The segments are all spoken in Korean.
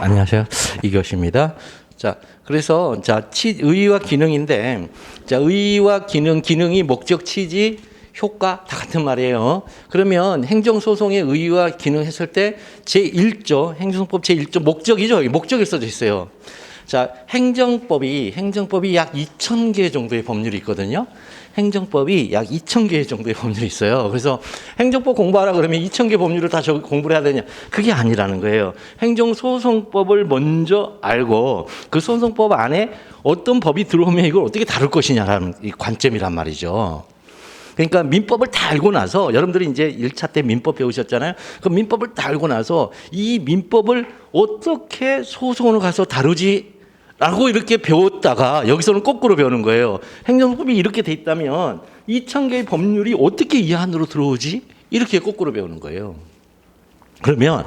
안녕하세요. 이교시입니다. 자, 그래서 의의와 기능인데, 의의와 기능이 목적, 취지, 효과 다 같은 말이에요. 그러면 행정소송의 의의와 기능 했을 때 제1조, 행정소송법 제1조 목적이죠. 목적이 써져 있어요. 자, 행정법이 약 2,000개 정도의 법률이 있거든요. 행정법이 약 2,000개 정도의 법률이 있어요. 그래서 행정법 공부하라 그러면 2,000개 법률을 다 공부를 해야 되냐? 그게 아니라는 거예요. 행정소송법을 먼저 알고 그 소송법 안에 어떤 법이 들어오면 이걸 어떻게 다룰 것이냐라는 이 관점이란 말이죠. 그러니까 민법을 다 알고 나서 여러분들이 이제 1차 때 민법 배우셨잖아요. 그 민법을 다 알고 나서 이 민법을 어떻게 소송으로 가서 다루지? 라고 이렇게 배웠다가 여기서는 거꾸로 배우는 거예요. 행정법이 이렇게 돼 있다면 2,000개의 법률이 어떻게 이 안으로 들어오지? 이렇게 거꾸로 배우는 거예요. 그러면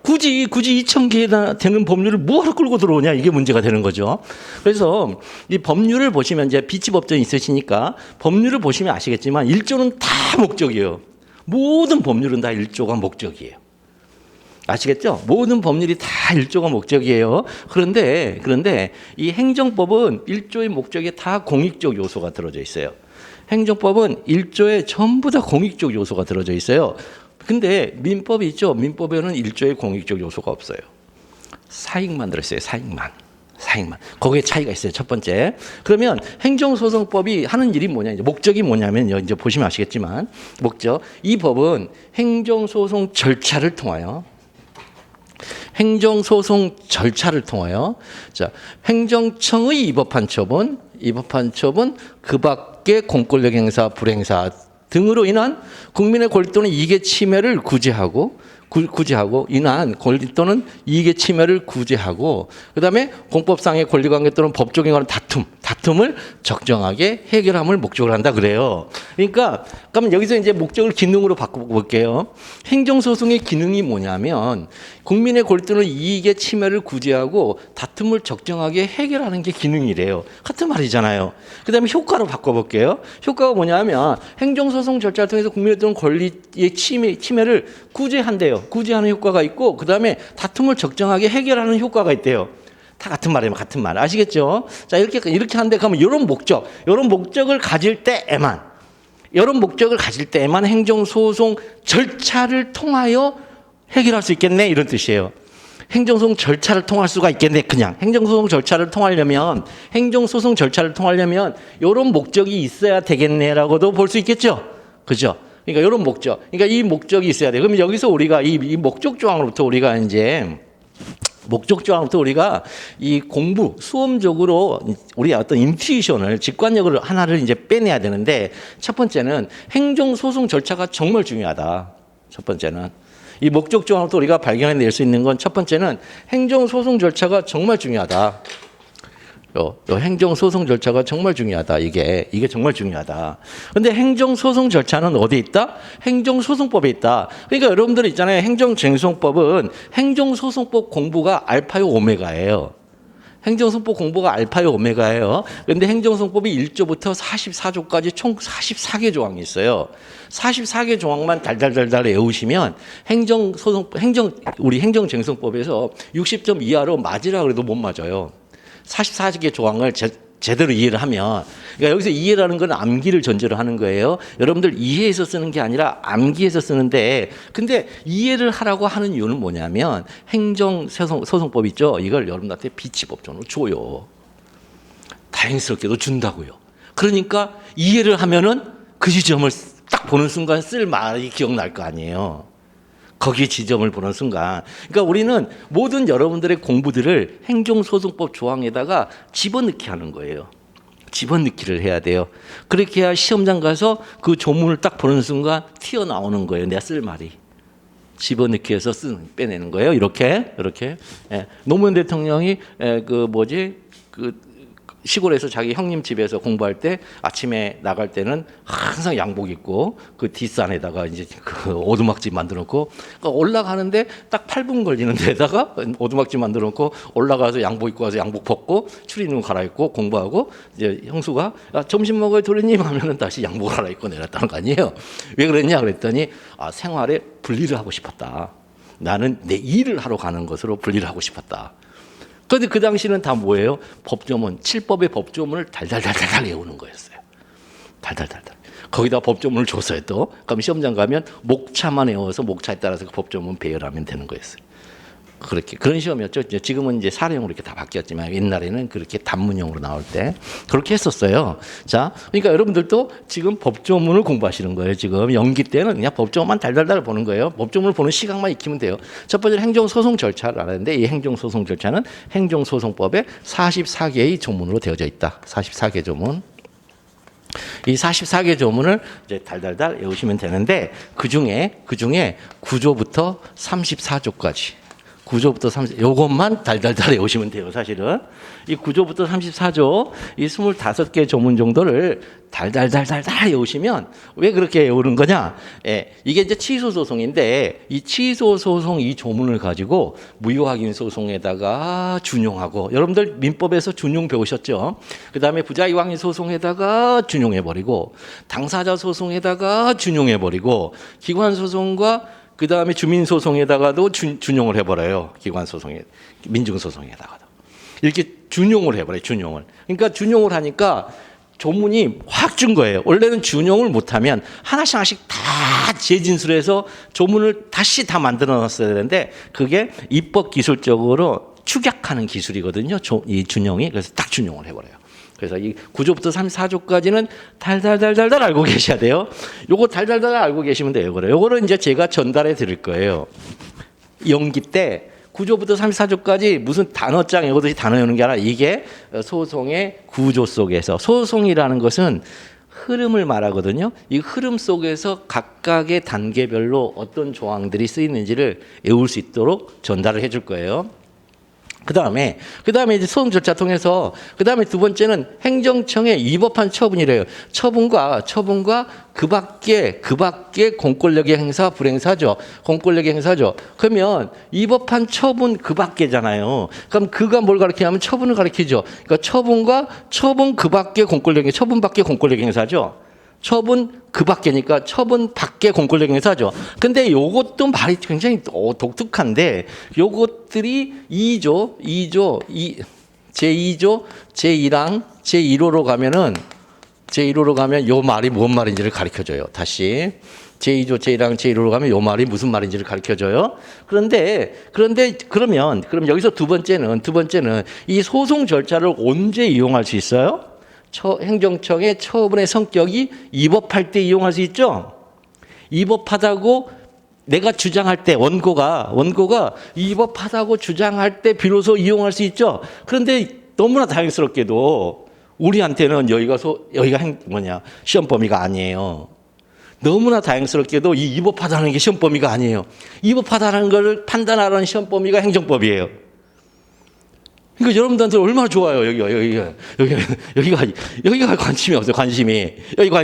굳이 2,000개나 되는 법률을 뭐하러 끌고 들어오냐, 이게 문제가 되는 거죠. 그래서 이 법률을 보시면 이제 비치법전이 있으시니까 법률을 보시면 아시겠지만 1조는 다 목적이에요. 모든 법률은 다 1조가 목적이에요. 아시겠죠? 모든 법률이 다 1조가 목적이에요. 그런데 이 행정법은 1조의 목적에 다 공익적 요소가 들어져 있어요. 행정법은 1조에 전부 다 공익적 요소가 들어져 있어요. 근데 민법이 있죠. 민법에는 1조의 공익적 요소가 없어요. 사익만 들어있어요. 사익만. 거기에 차이가 있어요. 첫 번째. 그러면 행정소송법이 하는 일이 뭐냐, 이제 목적이 뭐냐면요. 이제 보시면 아시겠지만 목적. 이 법은 행정소송 절차를 통하여 자, 행정청의 이법한 처분 그 밖의 공권력 행사, 불행사 등으로 인한 국민의 권리 또는 이익의 침해를 구제하고 인한 권리 또는 이익의 침해를 구제하고, 그다음에 공법상의 권리관계 또는 법적인 관한 다툼을 적정하게 해결함을 목적으로 한다 그래요. 그러니까 그러면 여기서 이제 목적을 기능으로 바꿔볼게요. 행정소송의 기능이 뭐냐면 국민의 권리 또는 이익의 침해를 구제하고 다툼을 적정하게 해결하는 게 기능이래요. 같은 말이잖아요. 그다음에 효과로 바꿔볼게요. 효과가 뭐냐면 행정소송 절차를 통해서 국민의 또는 권리의 침해를 구제한대요. 구제하는 효과가 있고, 그다음에 다툼을 적정하게 해결하는 효과가 있대요. 다 같은 말이에요. 같은 말. 아시겠죠? 자, 이렇게 하는데, 그러면 이런 목적을 가질 때에만 행정소송 절차를 통하여 해결할 수 있겠네, 이런 뜻이에요. 행정소송 절차를 통할 수가 있겠네. 그냥 행정소송 절차를 통하려면 이런 목적이 있어야 되겠네라고도 볼 수 있겠죠. 그죠? 그러니까 이런 목적. 그러니까 이 목적이 있어야 돼요. 그러면 여기서 우리가 이 목적 조항으로부터 우리가 이 공부, 수험적으로 우리 어떤 인투이션을, 직관력을 하나를 이제 빼내야 되는데, 첫 번째는 행정소송 절차가 정말 중요하다. 첫 번째는. 이 목적 조항부터 우리가 발견해낼 수 있는 건, 첫 번째는 행정소송 절차가 정말 중요하다. 행정소송 절차가 정말 중요하다. 이게 정말 중요하다. 근데 행정소송 절차는 어디에 있다? 행정소송법에 있다. 그러니까 여러분들 있잖아요. 행정쟁송법은 행정소송법 공부가 알파요 오메가예요. 행정소송법 공부가 알파요 오메가예요. 그런데 행정소송법이 1조부터 44조까지 총 44개 조항이 있어요. 44개 조항만 달달달달 외우시면 우리 행정쟁송법에서 60점 이하로 맞으라 그래도 못 맞아요. 44개 조항을 제대로 이해를 하면, 그러니까 여기서 이해라는 건 암기를 전제로 하는 거예요. 여러분들 이해해서 쓰는 게 아니라 암기해서 쓰는데, 근데 이해를 하라고 하는 이유는 뭐냐면 행정소송법 있죠. 이걸 여러분들한테 비치법전으로 줘요. 다행스럽게도 준다고요. 그러니까 이해를 하면은 그 지점을 딱 보는 순간 쓸 말이 기억날 거 아니에요. 거기에 지점을 보는 순간. 그러니까 우리는 모든 여러분들의 공부들을 행정소송법 조항에다가 집어넣기 하는 거예요. 집어넣기를 해야 돼요. 그렇게 해야 시험장 가서 그 조문을 딱 보는 순간 튀어나오는 거예요. 내가 쓸 말이. 집어넣기 해서 빼내는 거예요. 이렇게. 예. 노무현 대통령이 시골에서 자기 형님 집에서 공부할 때 아침에 나갈 때는 항상 양복 입고 그 뒷산에다가 이제 그 오두막집 만들어 놓고, 그러니까 올라가는데 딱 8분 걸리는 데다가 오두막집 만들어 놓고 올라가서 양복 입고 와서 양복 벗고 추리닝 갈아입고 공부하고, 이제 형수가 점심 먹어요 도련님 하면은 다시 양복 갈아입고 내렸다는 거 아니에요. 왜 그랬냐 그랬더니 생활에 분리를 하고 싶었다. 나는 내 일을 하러 가는 것으로 분리를 하고 싶었다. 그런데 그 당시는 다 뭐예요? 법조문, 칠법의 법조문을 달달달달 외우는 거였어요. 달달달달. 거기다 법조문을 줬어요 또. 그럼 시험장 가면 목차만 외워서 목차에 따라서 그 법조문 배열하면 되는 거였어요. 그렇게 그런 시험이었죠. 지금은 이제 사례형으로 이렇게 다 바뀌었지만 옛날에는 그렇게 단문형으로 나올 때 그렇게 했었어요. 자, 그러니까 여러분들도 지금 법조문을 공부하시는 거예요. 지금 연기 때는 그냥 법조문만 달달달 보는 거예요. 법조문을 보는 시각만 익히면 돼요. 첫 번째는 행정소송 절차를 알았는데 이 행정소송 절차는 행정소송법의 44개의 조문으로 되어져 있다. 44개 조문. 이 44개 조문을 이제 달달달 외우시면 되는데 그 중에 구조부터 34조까지. 구조부터 30, 요것만 달달달 외우시면 돼요, 사실은. 이 구조부터 34조, 이 25개 조문 정도를 달달달달달 외우시면 왜 그렇게 외우는 거냐? 예, 이게 이제 취소소송인데 이 취소소송 이 조문을 가지고 무효확인 소송에다가 준용하고 여러분들 민법에서 준용 배우셨죠? 그 다음에 부자이왕이 소송에다가 준용해버리고 당사자 소송에다가 준용해버리고 기관소송과 그 다음에 주민소송에다가도 준용을 해버려요. 기관소송에, 민중소송에다가도. 이렇게 준용을 해버려요. 준용을. 그러니까 준용을 하니까 조문이 확 준 거예요. 원래는 준용을 못하면 하나씩 다 재진술해서 조문을 다시 다 만들어 놨어야 되는데 그게 입법 기술적으로 축약하는 기술이거든요. 이 준용이. 그래서 딱 준용을 해버려요. 그래서 이 구조부터 34조까지는 달달달달달 알고 계셔야 돼요. 요거 달달달 알고 계시면 돼요. 요거를 이제 제가 전달해 드릴 거예요. 연기 때 구조부터 34조까지 무슨 단어장 외우듯이 단어 외우는 게 아니라 이게 소송의 구조 속에서 소송이라는 것은 흐름을 말하거든요. 이 흐름 속에서 각각의 단계별로 어떤 조항들이 쓰이는지를 외울 수 있도록 전달을 해줄 거예요. 그 다음에 이제 소송 절차 통해서 그 다음에 두 번째는 행정청의 위법한 처분이래요. 처분과 그 밖에 공권력의 행사 불행사죠. 공권력의 행사죠. 그러면 위법한 처분 그 밖에잖아요. 그럼 그가 뭘 가리키냐면 처분을 가리키죠. 그러니까 처분 그 밖에 공권력의 처분 밖에 공권력의 행사죠. 처분 그 밖에니까 처분 밖에 공권력 행사죠. 근데 요것도 말이 굉장히 독특한데 요것들이 제2조, 제1항, 제1호로 가면 요 말이 뭔 말인지를 가르쳐줘요. 다시. 제2조, 제1항, 제1호로 가면 요 말이 무슨 말인지를 가르쳐줘요. 그러면 여기서 두 번째는 이 소송 절차를 언제 이용할 수 있어요? 행정청의 처분의 성격이 위법할 때 이용할 수 있죠. 위법하다고 내가 주장할 때 원고가 위법하다고 주장할 때 비로소 이용할 수 있죠. 그런데 너무나 다행스럽게도 우리한테는 여기가 시험 범위가 아니에요. 너무나 다행스럽게도 이 위법하다는 게 시험 범위가 아니에요. 위법하다는 걸 판단하라는 시험 범위가 행정법이에요. 그러니까 여러분들한테 얼마나 좋아요. 여기가 관심이 없어요.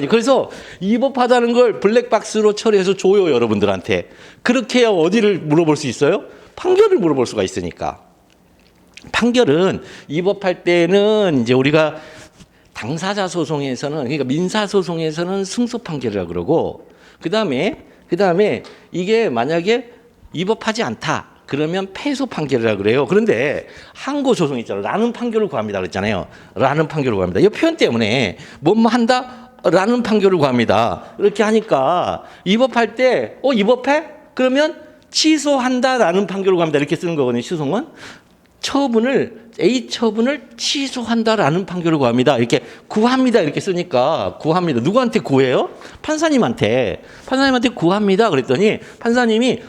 그래서 위법하다는 걸 블랙박스로 처리해서 줘요. 여러분들한테. 그렇게 해야 어디를 물어볼 수 있어요? 판결을 물어볼 수가 있으니까. 판결은 위법할 때는 이제 우리가 당사자 소송에서는 그러니까 민사 소송에서는 승소 판결이라고 그러고 그다음에 이게 만약에 위법하지 않다. 그러면 패소 판결이라고 그래요. 그런데 항고 소송 있잖아요. 라는 판결을 구합니다. 그랬잖아요. 라는 판결을 구합니다. 이 표현 때문에 뭐뭐 한다? 라는 판결을 구합니다. 이렇게 하니까 위법할 때 위법해? 그러면 취소한다라는 판결을 구합니다. 이렇게 쓰는 거거든요. 시소송은. A 처분을 취소한다라는 판결을 구합니다. 이렇게 구합니다. 이렇게 쓰니까 구합니다. 누구한테 구해요? 판사님한테 구합니다. 그랬더니 판사님이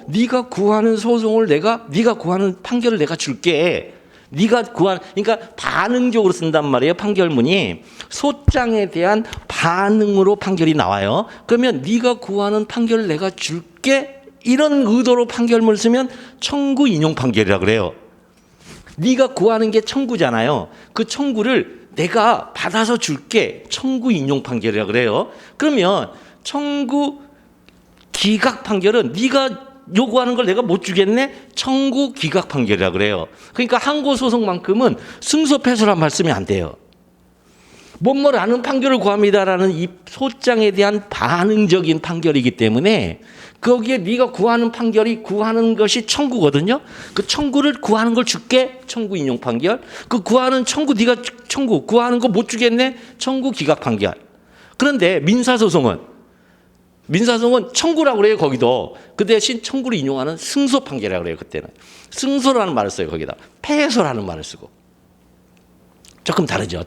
네가 구하는 소송을 네가 구하는 판결을 내가 줄게. 그러니까 반응적으로 쓴단 말이에요. 판결문이 소장에 대한 반응으로 판결이 나와요. 그러면 네가 구하는 판결을 내가 줄게. 이런 의도로 판결문을 쓰면 청구 인용 판결이라고 그래요. 네가 구하는 게 청구잖아요. 그 청구를 내가 받아서 줄게. 청구 인용 판결이라고 그래요. 그러면 청구 기각 판결은 네가 요구하는 걸 내가 못 주겠네? 청구 기각 판결이라고 그래요. 그러니까 항고 소송만큼은 승소 패소란 말 쓰면 안 돼요. 뭐뭐라는 판결을 구합니다라는 이 소장에 대한 반응적인 판결이기 때문에 거기에 네가 구하는 판결이 구하는 것이 청구거든요. 그 청구를 구하는 걸 줄게. 청구 인용 판결. 그 구하는 청구 네가 청구 구하는 거 못 주겠네. 청구 기각 판결. 그런데 민사소송은 청구라고 그래요. 거기도. 그 대신 청구를 인용하는 승소 판결이라고 그래요. 그때는. 승소라는 말을 써요. 거기다. 패소라는 말을 쓰고. 조금 다르죠.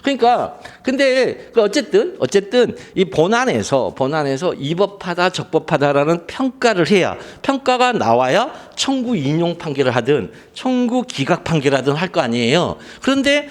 그러니까 근데 어쨌든 이 본안에서 위법하다 적법하다라는 평가를 해야 평가가 나와야 청구 인용 판결을 하든 청구 기각 판결을 하든 할 거 아니에요. 그런데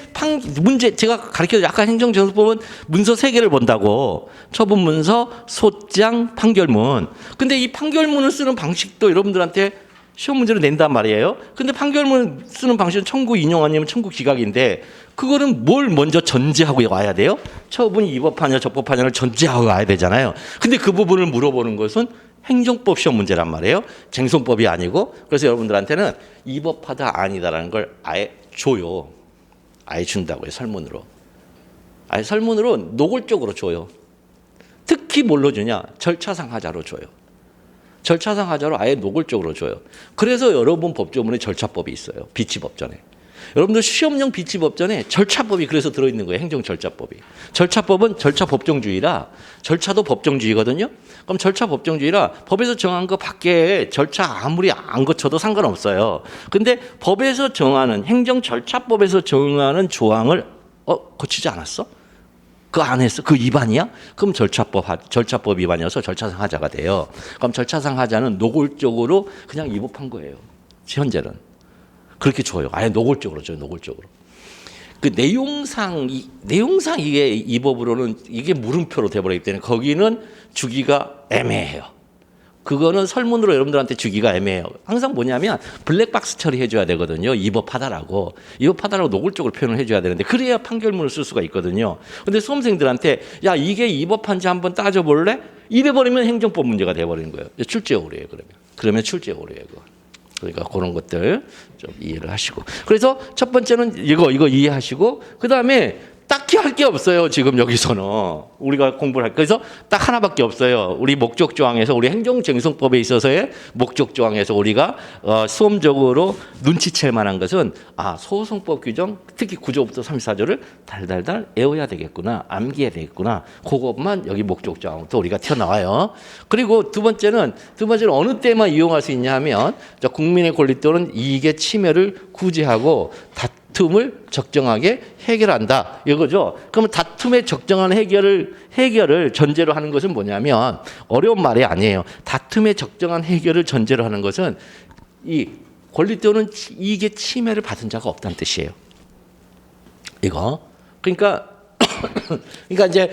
문제 제가 가르쳐준 아까 행정정수법은 문서 세 개를 본다고 처분 문서, 소장, 판결문. 근데 이 판결문을 쓰는 방식도 여러분들한테 시험 문제로 낸단 말이에요. 근데 판결문 쓰는 방식은 청구 인용 아니면 청구 기각인데 그거는 뭘 먼저 전제하고 와야 돼요? 처분이 위법하냐 적법하냐를 전제하고 와야 되잖아요. 근데 그 부분을 물어보는 것은 행정법 시험 문제란 말이에요. 쟁송법이 아니고. 그래서 여러분들한테는 위법하다 아니다라는 걸 아예 줘요. 아예 준다고요. 설문으로. 아예 설문으로 노골적으로 줘요. 특히 뭘로 주냐? 절차상 하자로 줘요. 절차상 하자로 아예 노골적으로 줘요. 그래서 여러분 법조문에 절차법이 있어요. 비치법전에. 여러분들 시험용 비치법전에 절차법이 그래서 들어있는 거예요. 행정절차법이. 절차법은 절차법정주의라 절차도 법정주의거든요. 그럼 절차법정주의라 법에서 정한 거 밖에 절차 아무리 안 거쳐도 상관없어요. 근데 법에서 정하는 행정절차법에서 정하는 조항을 거치지 않았어? 그 안에서 그 위반이야? 그럼 절차법 위반이어서 절차상 하자가 돼요. 그럼 절차상 하자는 노골적으로 그냥 위법한 거예요. 현재는 그렇게 줘요. 아예 노골적으로 줘요. 노골적으로. 그 내용상 이게 이 법으로는 이게 물음표로 돼버리기 때문에 거기는 주기가 애매해요. 그거는 설문으로 여러분들한테 주기가 애매해요. 항상 뭐냐면 블랙박스 처리해줘야 되거든요. 위법하다라고 노골적으로 표현을 해줘야 되는데 그래야 판결문을 쓸 수가 있거든요. 근데 수험생들한테 야 이게 위법한지 한번 따져볼래? 이래버리면 행정법 문제가 돼버리는 거예요. 출제 오류예요. 그러면 출제 오류예요. 그러니까 그런 것들 좀 이해를 하시고. 그래서 첫 번째는 이거 이해하시고 그다음에 딱히 할 게 없어요. 지금 여기서는 우리가 공부를 할 그래서 딱 하나밖에 없어요. 우리 목적 조항에서 우리 행정쟁송법에 있어서의 목적 조항에서 우리가 수험적으로 눈치챌 만한 것은 소송법 규정 특히 9조부터 34조를 달달달 외워야 되겠구나. 암기해야 되겠구나. 그것만 여기 목적 조항부터 우리가 튀어나와요. 그리고 두 번째는 어느 때만 이용할 수 있냐 하면 국민의 권리 또는 이익의 침해를 구제하고 다툼을 적정하게 해결한다. 이거죠. 그러면 다툼의 적정한 해결을 전제로 하는 것은 뭐냐면 어려운 말이 아니에요. 다툼의 적정한 해결을 전제로 하는 것은 이 권리 또는 이익의 침해를 받은 자가 없다는 뜻이에요. 이거. 그러니까 이제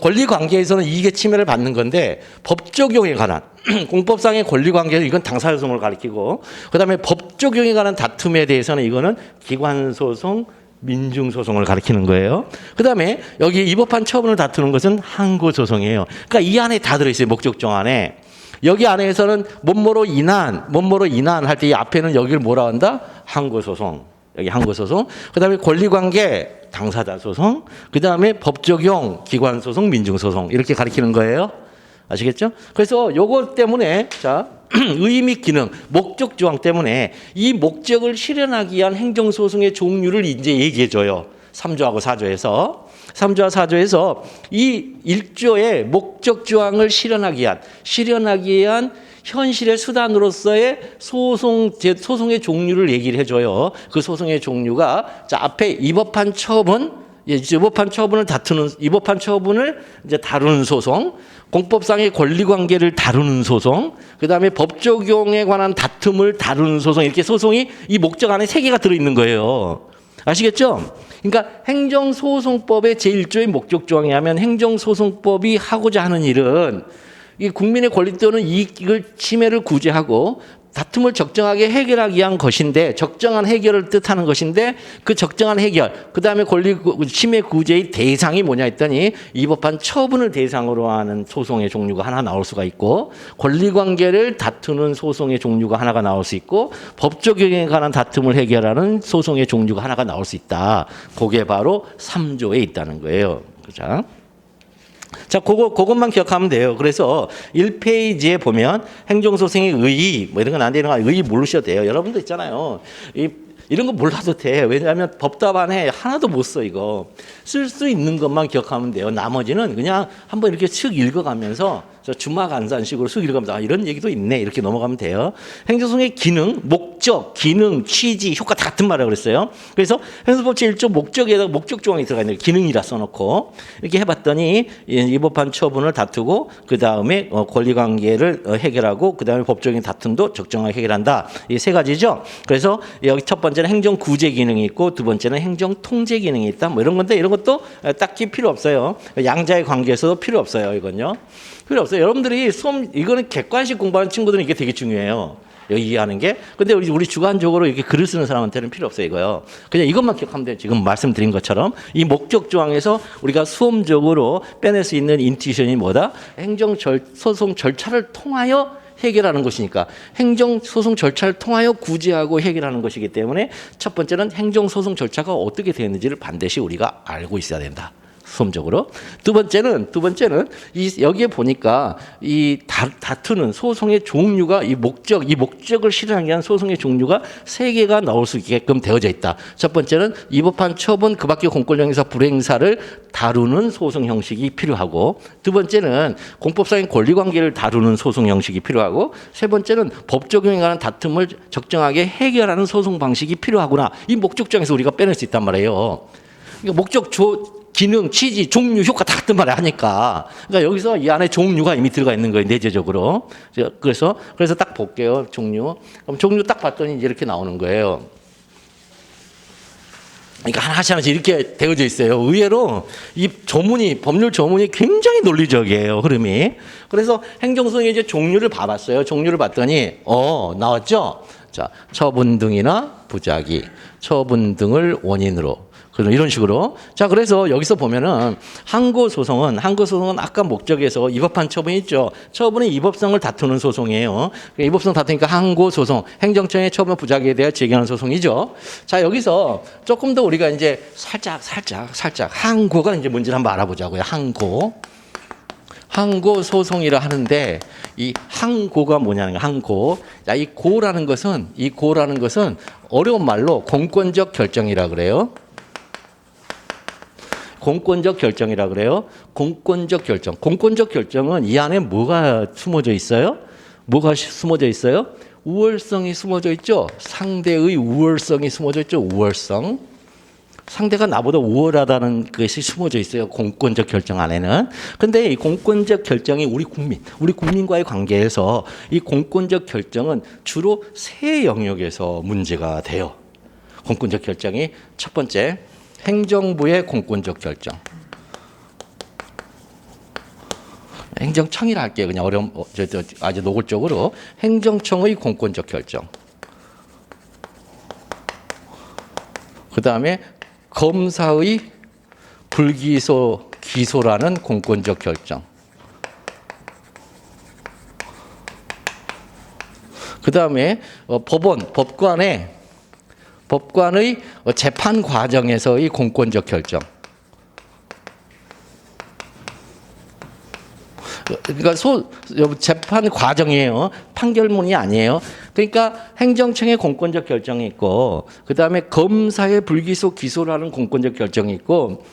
권리 관계에서는 이익의 침해를 받는 건데 법 적용에 관한 공법상의 권리 관계에서 이건 당사 소송을 가리키고 그다음에 법 적용에 관한 다툼에 대해서는 이거는 기관 소송, 민중 소송을 가리키는 거예요. 그다음에 여기 위법한 처분을 다투는 것은 항고 소송이에요. 그러니까 이 안에 다 들어 있어요. 목적 조항 안에. 여기 안에서는 뭐뭐로 인한 할 때 이 앞에는 여기를 뭐라 한다? 항고 소송. 여기 항고 소송. 그다음에 권리 관계 당사자 소송, 그 다음에 법 적용, 기관 소송, 민중 소송 이렇게 가리키는 거예요. 아시겠죠? 그래서 요거 때문에 의의 및 기능, 목적 조항 때문에 이 목적을 실현하기 위한 행정소송의 종류를 이제 얘기해줘요. 3조하고 4조에서. 3조와 4조에서 이 1조의 목적 조항을 실현하기 위한 현실의 수단으로서의 소송의 종류를 얘기를 해줘요. 그 소송의 종류가 앞에 위법한 처분을 이제 다루는 소송, 공법상의 권리관계를 다루는 소송, 그 다음에 법 적용에 관한 다툼을 다루는 소송 이렇게 소송이 이 목적 안에 3개가 들어있는 거예요. 아시겠죠? 그러니까 행정소송법의 제1조의 목적 조항에 하면 행정소송법이 하고자 하는 일은 이 국민의 권리 또는 이익을 침해를 구제하고 다툼을 적정하게 해결하기 위한 것인데 적정한 해결을 뜻하는 것인데 그 적정한 해결 그다음에 권리 침해 구제의 대상이 뭐냐 했더니 위법한 처분을 대상으로 하는 소송의 종류가 하나 나올 수가 있고 권리관계를 다투는 소송의 종류가 하나가 나올 수 있고 법 적용에 관한 다툼을 해결하는 소송의 종류가 하나가 나올 수 있다. 그게 바로 3조에 있다는 거예요. 그죠? 자, 그것만 기억하면 돼요. 그래서 1페이지에 보면 행정소송의 의의, 뭐 이런 건 안 되는 거 의의 모르셔도 돼요. 여러분도 있잖아요. 이런 거 몰라도 돼. 왜냐하면 법답안에 하나도 못 써, 이거. 쓸 수 있는 것만 기억하면 돼요. 나머지는 그냥 한번 이렇게 쓱 읽어가면서 주마간산식으로 쓱 읽어가면서 아, 이런 얘기도 있네. 이렇게 넘어가면 돼요. 행정소송의 기능, 목적, 기능, 취지, 효과 다 같은 말이라고 그랬어요. 그래서 행정소송법 제1조 목적에다가 목적 조항이 들어가 있는 기능이라 써놓고 이렇게 해봤더니 위법한 처분을 다투고 그 다음에 권리관계를 해결하고 그 다음에 법적인 다툼도 적정하게 해결한다. 이 세 가지죠. 그래서 여기 첫 번째는 행정구제 기능이 있고 두 번째는 행정통제 기능이 있다. 뭐 이런 건데 이런 것도 딱히 필요 없어요. 양자의 관계에서도 필요 없어요. 이건요. 필요 없어요. 여러분들이 이거는 객관식 공부하는 친구들은 이게 되게 중요해요. 여기 이해하는 게. 근데 우리 주관적으로 이렇게 글을 쓰는 사람한테는 필요 없어요, 이거요. 그냥 이것만 기억하면 돼요. 지금 말씀드린 것처럼. 이 목적 조항에서 우리가 수험적으로 빼낼 수 있는 인투이션이 뭐다? 소송 절차를 통하여 해결하는 것이니까 행정소송 절차를 통하여 구제하고 해결하는 것이기 때문에 첫 번째는 행정소송 절차가 어떻게 되는지를 반드시 우리가 알고 있어야 된다. 수험적으로. 두 번째는 여기에 보니까 이 다투는 소송의 종류가 이 목적을 실현하기 위한 소송의 종류가 세 개가 나올 수 있게끔 되어져 있다. 첫 번째는 위법한 처분 그 밖의 공권력에서 불행사를 다루는 소송 형식이 필요하고 두 번째는 공법상의 권리관계를 다루는 소송 형식이 필요하고 세 번째는 법 적용에 관한 다툼을 적정하게 해결하는 소송 방식이 필요하구나. 이 목적정에서 우리가 빼낼 수 있단 말이에요. 그러니까 기능, 취지, 종류, 효과 다 같은 말을 하니까. 그러니까 여기서 이 안에 종류가 이미 들어가 있는 거예요, 내재적으로. 그래서 딱 볼게요, 종류. 그럼 종류 딱 봤더니 이제 이렇게 나오는 거예요. 그러니까 하나씩 이렇게 되어져 있어요. 의외로 이 법률 조문이 굉장히 논리적이에요, 흐름이. 그래서 행정소송의 이제 종류를 봐봤어요. 종류를 봤더니, 나왔죠? 자, 처분 등이나 부작위, 처분 등을 원인으로. 이런 식으로. 자, 그래서 여기서 보면은 항고소송은 아까 목적에서 위법한 처분이 있죠. 처분의 위법성을 다투는 소송이에요. 위법성 다투니까 항고소송, 행정청의 처분 부작위에 대해 제기하는 소송이죠. 자, 여기서 조금 더 우리가 이제 살짝 항고가 이제 뭔지를 한번 알아보자고요. 항고 소송이라 하는데 이 항고가 뭐냐는 거야. 항고. 자, 이 고라는 것은 어려운 말로 공권적 결정이라 그래요. 공권적 결정. 공권적 결정은 이 안에 뭐가 숨어져 있어요? 우월성이 숨어져 있죠. 상대의 우월성이 숨어져 있죠. 우월성. 상대가 나보다 우월하다는 것이 숨어져 있어요. 공권적 결정 안에는. 근데 이 공권적 결정이 우리 국민과의 관계에서 이 공권적 결정은 주로 세 영역에서 문제가 돼요. 공권적 결정이 첫 번째, 행정부의 공권적 결정. 행정청이라 할게요. 그냥 아주 노골적으로. 행정청의 공권적 결정. 그 다음에 검사의 기소라는 공권적 결정. 그 다음에 법관의 재판 과정에서의 공권적 결정. 그러니까 재판 과정이에요. 판결문이 아니에요. 그러니까 행정청의 공권적 결정이 있고 그다음에 검사의 불기소 기소라는 공권적 결정이 있고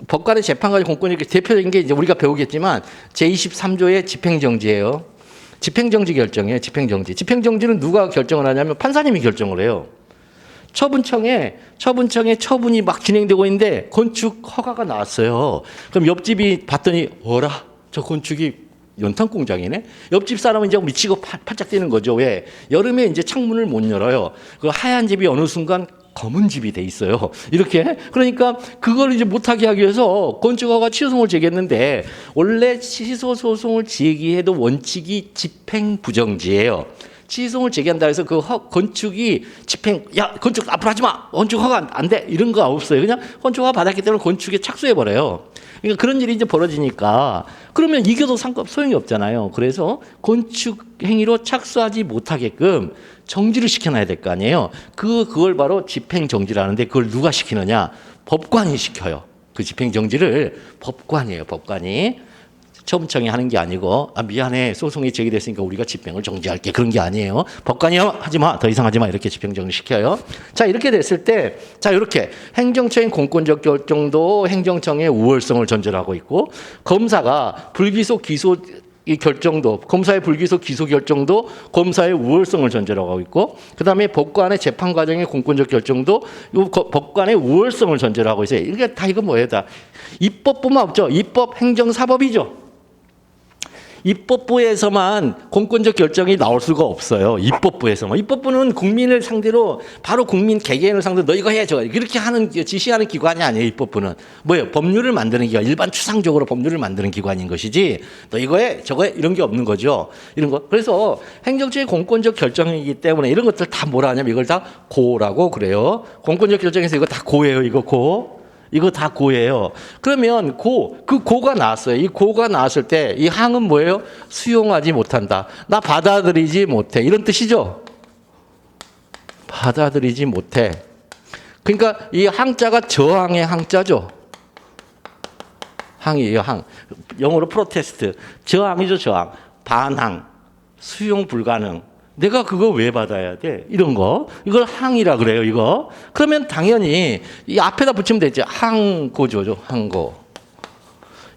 법관의 재판까지 공권적 대표적인 게 이제 우리가 배우겠지만 제23조의 집행정지예요. 집행정지 결정이에요. 집행정지는 누가 결정을 하냐면 판사님이 결정을 해요. 처분청에 처분이 막 진행되고 있는데 건축 허가가 나왔어요. 그럼 옆집이 봤더니 저 건축이 연탄 공장이네. 옆집 사람은 이제 미치고 팔짝 뛰는 거죠. 왜? 여름에 이제 창문을 못 열어요. 그 하얀 집이 어느 순간 검은 집이 돼 있어요. 이렇게. 그러니까 그걸 이제 못하게 하기 위해서 건축허가 취소송을 제기했는데 원래 취소소송을 제기해도 원칙이 집행부정지예요. 취소송을 제기한다 해서 그 건축이 건축 앞으로 하지 마. 건축 허가 안 돼. 이런 거 없어요. 그냥 건축 허가 받았기 때문에 건축에 착수해 버려요. 그러니까 그런 일이 이제 벌어지니까 그러면 이겨도 소용이 없잖아요. 그래서 건축 행위로 착수하지 못하게끔 정지를 시켜놔야 될 거 아니에요. 그걸 바로 집행정지라는데 그걸 누가 시키느냐? 법관이 시켜요. 그 집행정지를 법관이에요. 법관이. 처분청이 하는 게 아니고 미안해 소송이 제기됐으니까 우리가 집행을 정지할게 그런 게 아니에요. 법관이 하지 마 더 이상 하지 마 이렇게 집행 정지시켜요. 자 이렇게 됐을 때 자 이렇게 행정처의 공권적 결정도 행정청의 우월성을 전제로 하고 있고 검사가 불기소 기소 이 결정도 검사의 불기소 기소 결정도 검사의 우월성을 전제로 하고 있고 그다음에 법관의 재판 과정의 공권적 결정도 이 법관의 우월성을 전제로 하고 있어요. 이게 다 이거 뭐예요? 다 입법부만 없죠. 입법, 행정, 사법이죠. 입법부에서만 공권적 결정이 나올 수가 없어요. 입법부에서만. 입법부는 국민을 상대로 바로 국민 개개인을 상대로 너 이거 해 저 이렇게 하는 지시하는 기관이 아니에요. 입법부는 뭐예요? 법률을 만드는 기관, 일반 추상적으로 법률을 만드는 기관인 것이지 너 이거 해 저거 해 이런 게 없는 거죠. 이런 거. 그래서 행정처의 공권적 결정이기 때문에 이런 것들 다 뭐라 하냐면 이걸 다 고라고 그래요. 공권적 결정에서 이거 다 고예요. 이거 고. 이거 다 고예요. 그러면 그 고가 나왔어요. 이 고가 나왔을 때 이 항은 뭐예요? 수용하지 못한다. 나 받아들이지 못해. 이런 뜻이죠. 받아들이지 못해. 그러니까 이 항자가 저항의 항자죠. 항이에요. 항. 영어로 프로테스트. 저항이죠. 저항. 반항. 수용 불가능. 내가 그거 왜 받아야 돼? 이런 거. 이걸 항이라 그래요, 이거. 그러면 당연히 이 앞에다 붙이면 되죠. 항고죠, 항고.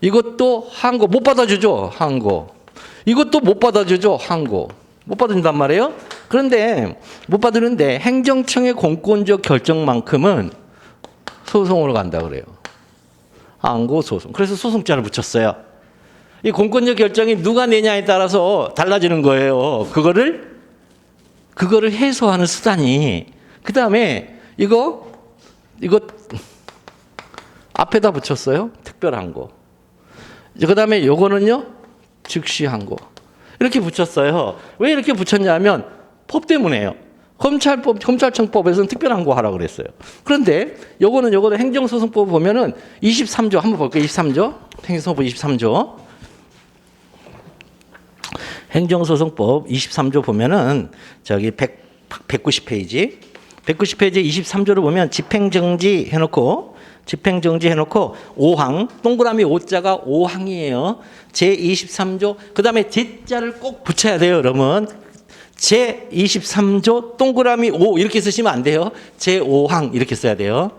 이것도 항고. 못 받아주죠, 항고. 이것도 못 받아주죠, 항고. 못 받아준단 말이에요. 그런데 못 받으는데 행정청의 공권적 결정만큼은 소송으로 간다 그래요. 항고 소송. 그래서 소송자를 붙였어요. 이 공권적 결정이 누가 내냐에 따라서 달라지는 거예요. 그거를 해소하는 수단이 그다음에 이거 앞에다 붙였어요. 특별한 거. 그다음에 요거는요. 즉시한 거. 이렇게 붙였어요. 왜 이렇게 붙였냐면 법 때문에요. 검찰청법에서는 특별한 거 하라고 그랬어요. 그런데 요거는 행정소송법 보면은 23조 한번 볼게요. 23조. 행정소송법 23조. 행정소송법 23조 보면은 저기 190페이지 23조를 보면 집행정지 해놓고 5항 동그라미 5자가 5항이에요. 제23조 그다음에 제자를 꼭 붙여야 돼요. 여러분 제23조 동그라미 5 이렇게 쓰시면 안 돼요. 제5항 이렇게 써야 돼요.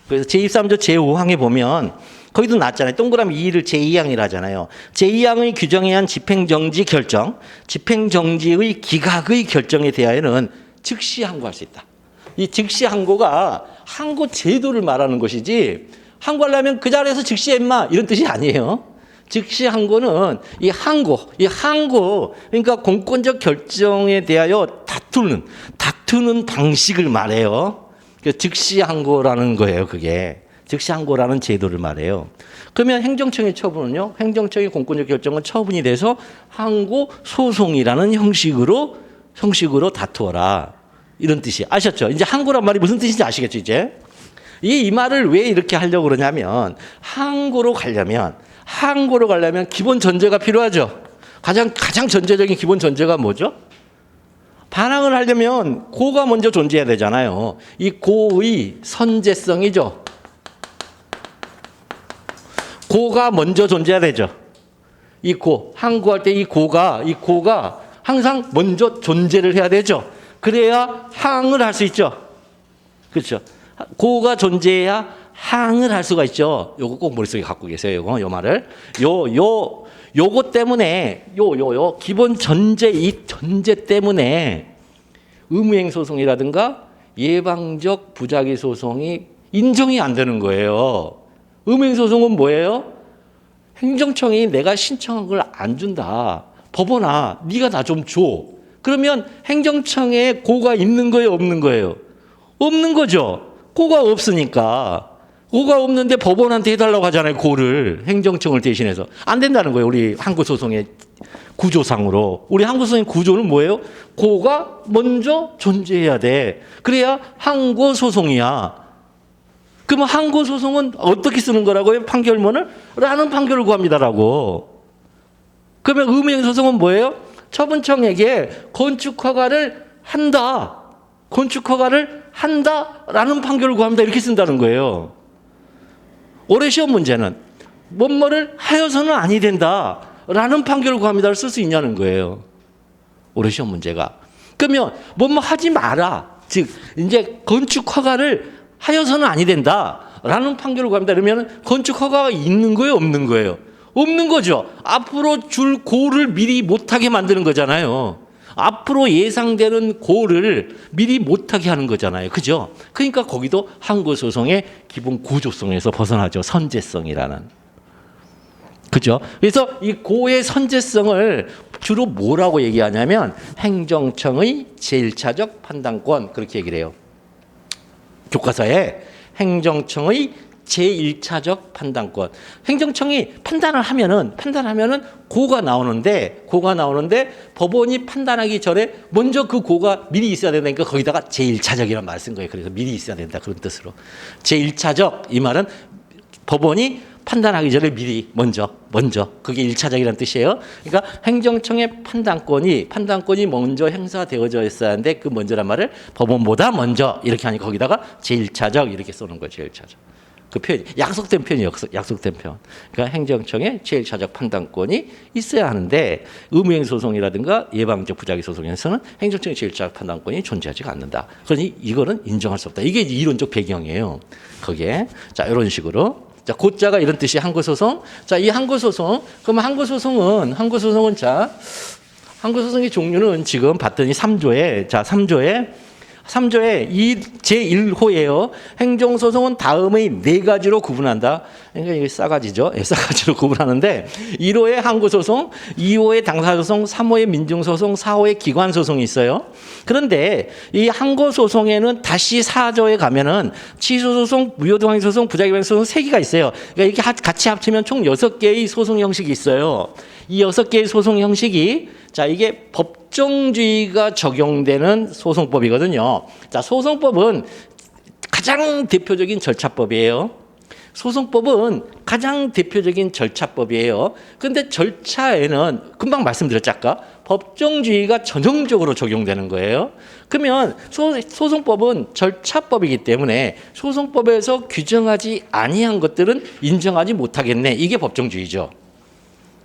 그래서 제23조 제5항에 보면 거기도 나왔잖아요. 동그라미 2를 제2항이라 하잖아요. 제2항의 규정에 의한 집행정지 결정, 집행정지의 기각의 결정에 대하여는 즉시 항고할 수 있다. 이 즉시 항고가 항고 제도를 말하는 것이지 항고하려면 그 자리에서 즉시해 임마 이런 뜻이 아니에요. 즉시 항고는 이 항고 그러니까 공권적 결정에 대하여 다투는 방식을 말해요. 즉시 항고라는 거예요. 그게. 즉시 항고라는 제도를 말해요. 그러면 행정청의 처분은요. 행정청의 공권적 결정은 처분이 돼서 항고 소송이라는 형식으로 다투어라. 이런 뜻이 아셨죠? 이제 항고란 말이 무슨 뜻인지 아시겠죠? 이제 이 말을 왜 이렇게 하려고 그러냐면 항고로 가려면 기본 전제가 필요하죠. 가장 전제적인 기본 전제가 뭐죠? 반항을 하려면 고가 먼저 존재해야 되잖아요. 이 고의 선제성이죠. 고가 먼저 존재해야 되죠. 이 고, 항고할 때 이 고가 항상 먼저 존재를 해야 되죠. 그래야 항을 할 수 있죠. 그렇죠. 고가 존재해야 항을 할 수가 있죠. 요거 꼭 머릿속에 갖고 계세요. 요 말을. 요거 때문에 기본 전제 이 전제 때문에 의무행 소송이라든가 예방적 부작위 소송이 인정이 안 되는 거예요. 의무행소송은 뭐예요? 행정청이 내가 신청한 걸 안 준다. 법원아, 네가 나 좀 줘. 그러면 행정청에 고가 있는 거예요, 없는 거예요? 없는 거죠. 고가 없으니까. 고가 없는데 법원한테 해달라고 하잖아요, 고를. 행정청을 대신해서. 안 된다는 거예요, 우리 항고소송의 구조상으로. 우리 항고소송의 구조는 뭐예요? 고가 먼저 존재해야 돼. 그래야 항고소송이야. 그러면 항고소송은 어떻게 쓰는 거라고요? 판결문을? 라는 판결을 구합니다라고. 그러면 의무행소송은 뭐예요? 처분청에게 건축허가를 한다라는 판결을 구합니다. 이렇게 쓴다는 거예요. 올해 시험 문제는 뭐뭐를 하여서는 아니 된다라는 판결을 구합니다를 쓸 수 있냐는 거예요. 올해 시험 문제가. 그러면 뭐뭐 하지 마라. 즉 이제 건축 허가를 하여서는 아니 된다라는 판결을 구합니다. 그러면 건축 허가가 있는 거예요, 없는 거예요? 없는 거죠. 앞으로 줄 고를 미리 못하게 만드는 거잖아요. 앞으로 예상되는 고를 미리 못하게 하는 거잖아요. 그죠? 그러니까 거기도 항고소송의 기본 구조성에서 벗어나죠. 선제성이라는. 그죠? 그래서 이 고의 선제성을 주로 뭐라고 얘기하냐면 행정청의 제1차적 판단권 그렇게 얘기를 해요. 교과서에 행정청의 제1차적 판단권. 행정청이 판단을 하면은 고가 나오는데 법원이 판단하기 전에 먼저 그 고가 미리 있어야 된다니까 거기다가 제1차적이라는 말을 쓴 거예요. 그래서 미리 있어야 된다 그런 뜻으로. 제1차적 이 말은 법원이 판단하기 전에 미리 먼저 그게 1차적이라는 뜻이에요. 그러니까 행정청의 판단권이 먼저 행사되어져 있어야 하는데 그 먼저란 말을 법원보다 먼저 이렇게 하니 거기다가 제1차적 이렇게 써놓은 거예요. 제1차적. 그 표현 약속된 표현이에요. 약속된 표현. 그러니까 행정청의 제1차적 판단권이 있어야 하는데 의무행 소송이라든가 예방적 부작위 소송에서는 행정청의 제1차적 판단권이 존재하지 않는다. 그러니 이거는 인정할 수 없다. 이게 이론적 배경이에요. 거기에 자 이런 식으로. 자, 고자가 이런 뜻이 항고소송. 자, 이 항고소송. 그러면 항고소송의 종류는 지금 봤더니 3조에, 자, 3조에 이 제1호예요. 행정소송은 다음의 4가지로 구분한다. 그러니까 이게 싸가지죠. 싸가지로 구분하는데 1호의 항고소송, 2호의 당사소송, 3호의 민중소송, 4호의 기관소송이 있어요. 그런데 이 항고소송에는 다시 4조에 가면은 취소소송, 무효동항소송, 부작위방소송 3개가 있어요. 그러니까 이렇게 같이 합치면 총 6개의 소송 형식이 있어요. 이 6개의 소송 형식이 자 이게 법정주의가 적용되는 소송법이거든요. 자 소송법은 가장 대표적인 절차법이에요. 소송법은 가장 대표적인 절차법이에요. 그런데 절차에는 금방 말씀드렸죠 아까 법정주의가 전형적으로 적용되는 거예요. 그러면 소송법은 절차법이기 때문에 소송법에서 규정하지 아니한 것들은 인정하지 못하겠네. 이게 법정주의죠.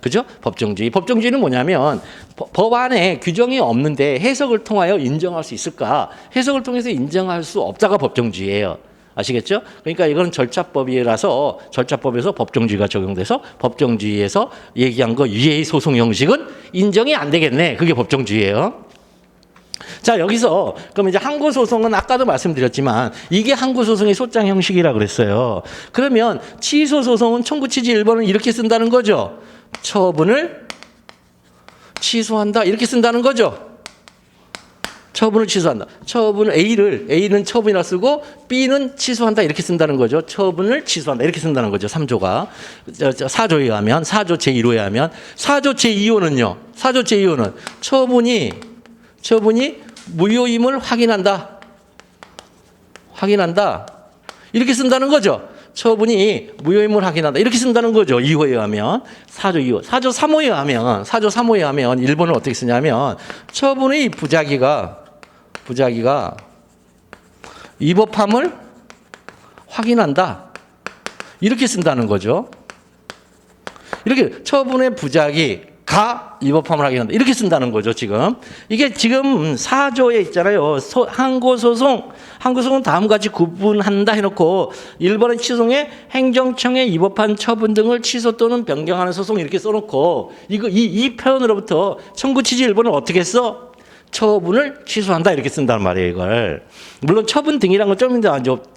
그죠? 법정주의는 뭐냐면 법안에 규정이 없는데 해석을 통하여 인정할 수 있을까? 해석을 통해서 인정할 수 없다가 법정주의예요. 아시겠죠? 그러니까 이건 절차법이라서 절차법에서 법정주의가 적용돼서 법정주의에서 얘기한 거 유예의 소송 형식은 인정이 안 되겠네. 그게 법정주의예요. 자 여기서 그럼 이제 항고소송은 아까도 말씀드렸지만 이게 항고소송의 소장 형식이라 그랬어요. 그러면 취소소송은 청구 취지 1번은 이렇게 쓴다는 거죠. 처분을 취소한다 이렇게 쓴다는 거죠. 처분을 취소한다. A는 처분이라 쓰고 B는 취소한다 이렇게 쓴다는 거죠. 처분을 취소한다 이렇게 쓴다는 거죠. 3조가 4조에 하면 4조 제1호에 하면 4조 제2호는요. 4조 제2호는 처분이 무효임을 확인한다 이렇게 쓴다는 거죠. 처분이 무효임을 확인한다 이렇게 쓴다는 거죠. 2호에 하면 4조 2호 4조 3호에 하면 1번을 어떻게 쓰냐면 처분의 부작위가 위법함을 확인한다 이렇게 쓴다는 거죠. 이렇게 처분의 부작위가 위법함을 확인한다 이렇게 쓴다는 거죠. 지금 이게 지금 4조에 있잖아요. 항고소송은 다음과 같이 구분한다 해놓고 1번의 취소에 행정청의 위법한 처분 등을 취소 또는 변경하는 소송 이렇게 써놓고 이 표현으로부터 청구 취지 1번을 어떻게 써? 처분을 취소한다 이렇게 쓴단 말이에요. 이걸 물론 처분 등이란 건 좀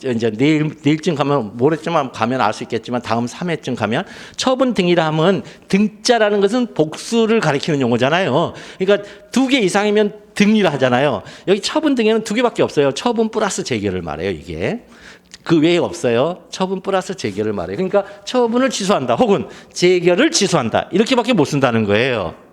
이제 내일쯤 가면 모레쯤 가면 알 수 있겠지만 다음 3회쯤 가면 처분 등이라 하면 등자라는 것은 복수를 가리키는 용어잖아요. 그러니까 2개 이상이면 등이라 하잖아요. 여기 처분 등에는 2개밖에 없어요. 처분 플러스 재결을 말해요. 이게 그 외에 없어요. 처분 플러스 재결을 말해요. 그러니까 처분을 취소한다 혹은 재결을 취소한다 이렇게밖에 못 쓴다는 거예요.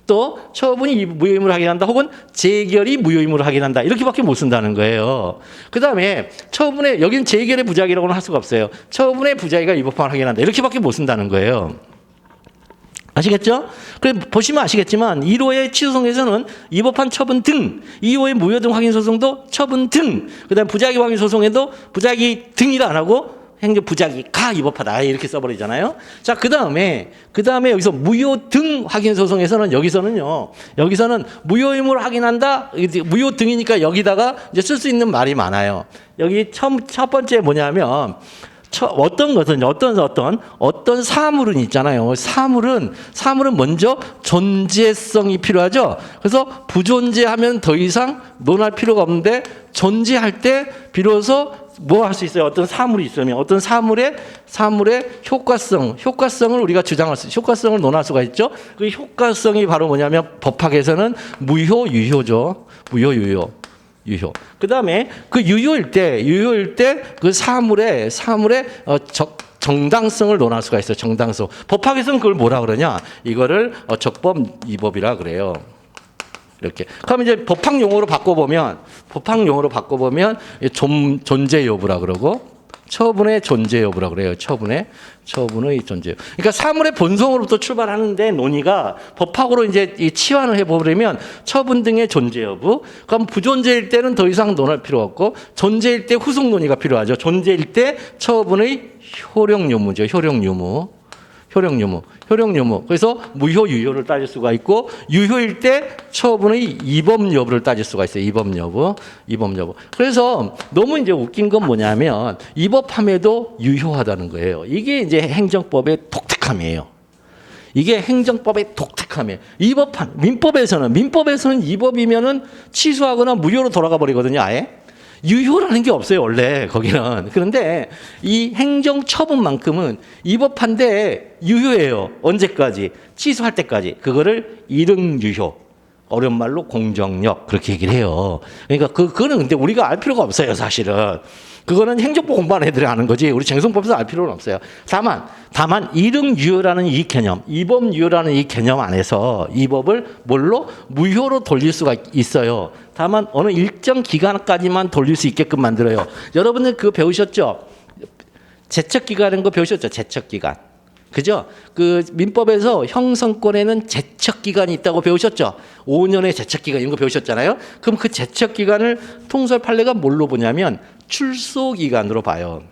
또 처분이 무효임을 확인한다 혹은 재결이 무효임을 확인한다 이렇게밖에 못 쓴다는 거예요. 그 다음에 처분에 여기는 재결의 부작위라고는 할 수가 없어요. 처분의 부작위가 위법함을 확인한다 이렇게밖에 못 쓴다는 거예요. 아시겠죠? 그래 보시면 아시겠지만 1호의 취소송에서는 위법한 처분 등 2호의 무효 등 확인 소송도 처분 등 그다음 부작위 확인 소송에도 부작위 등이라 안 하고 행정 부작위 가 위법하다 이렇게 써버리잖아요. 자, 그다음에 여기서 무효 등 확인 소송에서는 여기서는 무효임을 확인한다. 무효 등이니까 여기다가 이제 쓸 수 있는 말이 많아요. 여기 첫 번째 뭐냐면 어떤 사물은 있잖아요. 사물은 먼저 존재성이 필요하죠. 그래서 부존재하면 더 이상 논할 필요가 없는데 존재할 때 비로소 뭐 할 수 있어요? 어떤 사물이 있으면 어떤 사물의 효과성을 우리가 주장할 수, 효과성을 논할 수가 있죠. 그 효과성이 바로 뭐냐면 법학에서는 무효 유효죠. 무효 유효. 그다음에 그 유효일 때 그 사물의 정당성을 논할 수가 있어요. 정당성. 법학에서는 그걸 뭐라 그러냐? 이거를 적법 이법이라 그래요. 이렇게. 그럼 이제 법학 용어로 바꿔보면 존재 여부라 그러고 처분의 존재 여부라 그래요. 처분의 존재. 그러니까 사물의 본성으로부터 출발하는데 논의가 법학으로 이제 치환을 해버리면 처분 등의 존재 여부. 그럼 부존재일 때는 더 이상 논할 필요 없고 존재일 때 후속 논의가 필요하죠. 존재일 때 처분의 효력 유무죠. 효력 유무. 그래서 무효 유효를 따질 수가 있고 유효일 때 처분의 이법 여부를 따질 수가 있어요. 이법 여부. 그래서 너무 이제 웃긴 건 뭐냐면 이법함에도 유효하다는 거예요. 이게 이제 행정법의 독특함이에요. 민법에서는 이법이면은 취소하거나 무효로 돌아가 버리거든요. 아예. 유효라는 게 없어요, 원래, 거기는. 그런데 이 행정처분만큼은 위법한데 유효해요. 언제까지? 취소할 때까지. 그거를 이릉유효. 어려운 말로 공정력. 그렇게 얘기를 해요. 그러니까 그거는 근데 우리가 알 필요가 없어요, 사실은. 그거는 행정법 공부하는 애들이 아는 거지. 우리 쟁송법에서 알 필요는 없어요. 다만 이릉유효라는 이 개념, 이법유효라는 이 개념 안에서 이 법을 뭘로? 무효로 돌릴 수가 있어요. 다만 어느 일정 기간까지만 돌릴 수 있게끔 만들어요. 여러분들 그거 배우셨죠? 제척기간인 거 배우셨죠? 제척기간. 그죠? 그 민법에서 형성권에는 제척기간이 있다고 배우셨죠? 5년의 제척기간 이런 거 배우셨잖아요? 그럼 그 제척기간을 통설 판례가 뭘로 보냐면 출소기간으로 봐요.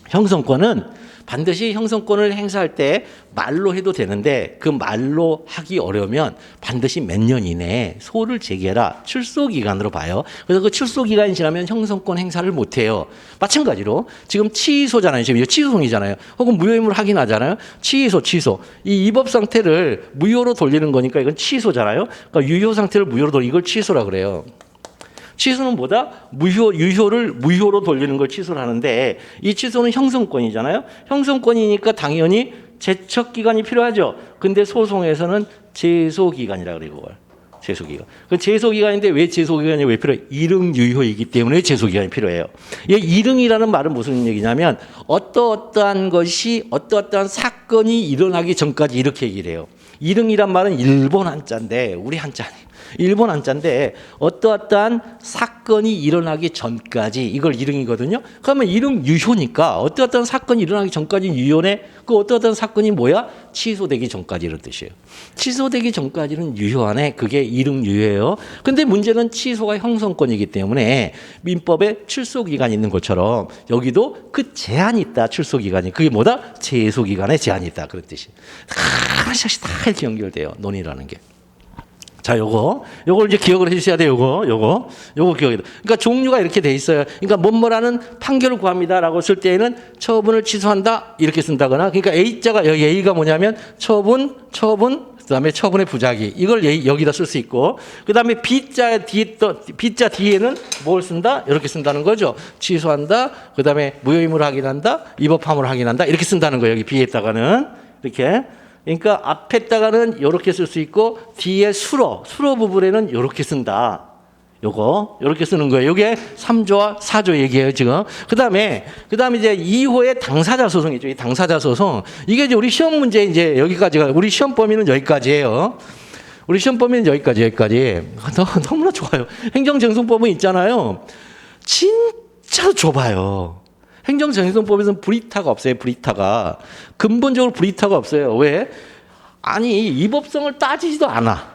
형성권은 반드시 형성권을 행사할 때 말로 해도 되는데 그 말로 하기 어려우면 반드시 몇 년 이내에 소를 제기해라. 출소기간으로 봐요. 그래서 그 출소기간이 지나면 형성권 행사를 못해요. 마찬가지로 지금 취소잖아요. 지금 취소송이잖아요. 혹은 무효임을 확인하잖아요. 취소. 이 이법 상태를 무효로 돌리는 거니까 이건 취소잖아요. 그러니까 유효 상태를 무효로 돌리는 이걸 취소라 그래요. 취소는 뭐다? 유효를 무효로 돌리는 걸 취소를 하는데 이 취소는 형성권이잖아요. 형성권이니까 당연히 제척기간이 필요하죠. 근데 소송에서는 제소기간이라 그래요. 그걸. 제소기간. 그 제소기간인데 왜 제소기간이 왜 필요해요? 이릉유효이기 때문에 제소기간이 필요해요. 이 이릉이라는 말은 무슨 얘기냐면 어떠한 사건이 일어나기 전까지 이렇게 얘기를 해요. 이릉이란 말은 일본 한자인데 우리 한자는 일본 한자인데 어떠한 사건이 일어나기 전까지 이걸 이릉이거든요. 그러면 이릉 유효니까 어떠한 사건이 일어나기 전까지 유효네. 그 어떠한 사건이 뭐야? 취소되기 전까지 이런 뜻이에요. 취소되기 전까지는 유효하네. 그게 이릉 유효예요. 근데 문제는 취소가 형성권이기 때문에 민법에 출소기간이 있는 것처럼 여기도 그 제한이 있다. 출소기간이. 그게 뭐다? 제소기간에 제한이 있다. 그런 뜻이에요. 하나씩 다 이렇게 연결돼요. 논의라는 게. 자, 요걸 이제 기억을 해주셔야 돼요. 요거 기억이 돼. 그러니까 종류가 이렇게 돼 있어요. 그러니까 뭐뭐라는 판결을 구합니다라고 쓸 때에는 처분을 취소한다 이렇게 쓴다거나. 그러니까 A자가 여기 A가 뭐냐면 처분, 그다음에 처분의 부작위 이걸 여기다 쓸 수 있고, 그다음에 B자 뒤에는 뭘 쓴다 이렇게 쓴다는 거죠. 취소한다, 그다음에 무효임을 확인한다, 위법함을 확인한다 이렇게 쓴다는 거예요. 여기 B에다가는 이렇게. 그러니까 앞에다가는 이렇게 쓸 수 있고 뒤에 수로 부분에는 이렇게 쓴다. 요렇게 쓰는 거예요. 요게 3조와 4조 얘기예요, 지금. 그다음에 이제 2호의 당사자 소송이죠. 이 당사자 소송. 이게 이제 우리 시험 문제 이제 여기까지가 우리 시험 범위는 여기까지예요. 우리 시험 범위는 여기까지. 너무나 좋아요. 행정쟁송법은 있잖아요. 진짜 좁아요. 행정쟁송법에서는 불이타가 없어요. 불이타가. 근본적으로 불이타가 없어요. 왜? 아니 이법성을 따지지도 않아.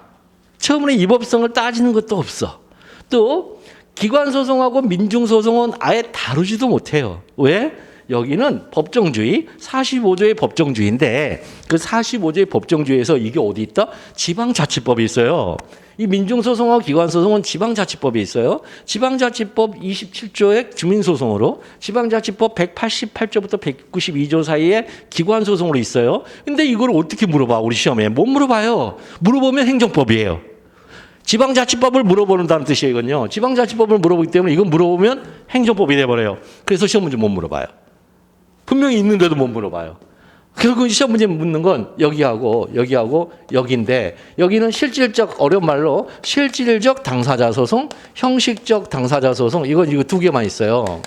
처음에 이법성을 따지는 것도 없어. 또 기관소송하고 민중소송은 아예 다루지도 못해요. 왜? 여기는 법정주의 45조의 법정주의인데 그 45조의 법정주의에서 이게 어디 있다? 지방자치법이 있어요. 이 민중소송하고 기관소송은 지방자치법이 있어요. 지방자치법 27조의 주민소송으로 지방자치법 188조부터 192조 사이에 기관소송으로 있어요. 근데 이걸 어떻게 물어봐? 우리 시험에 못 물어봐요. 물어보면 행정법이에요. 지방자치법을 물어보는다는 뜻이에요. 이건요. 지방자치법을 물어보기 때문에 이건 물어보면 행정법이 돼버려요. 그래서 시험 문제 못 물어봐요. 분명히 있는데도 못 물어봐요. 결국 시험 문제 묻는 건 여기하고 여기인데 여기는 실질적 어려운 말로 실질적 당사자 소송, 형식적 당사자 소송 이거 두 개만 있어요.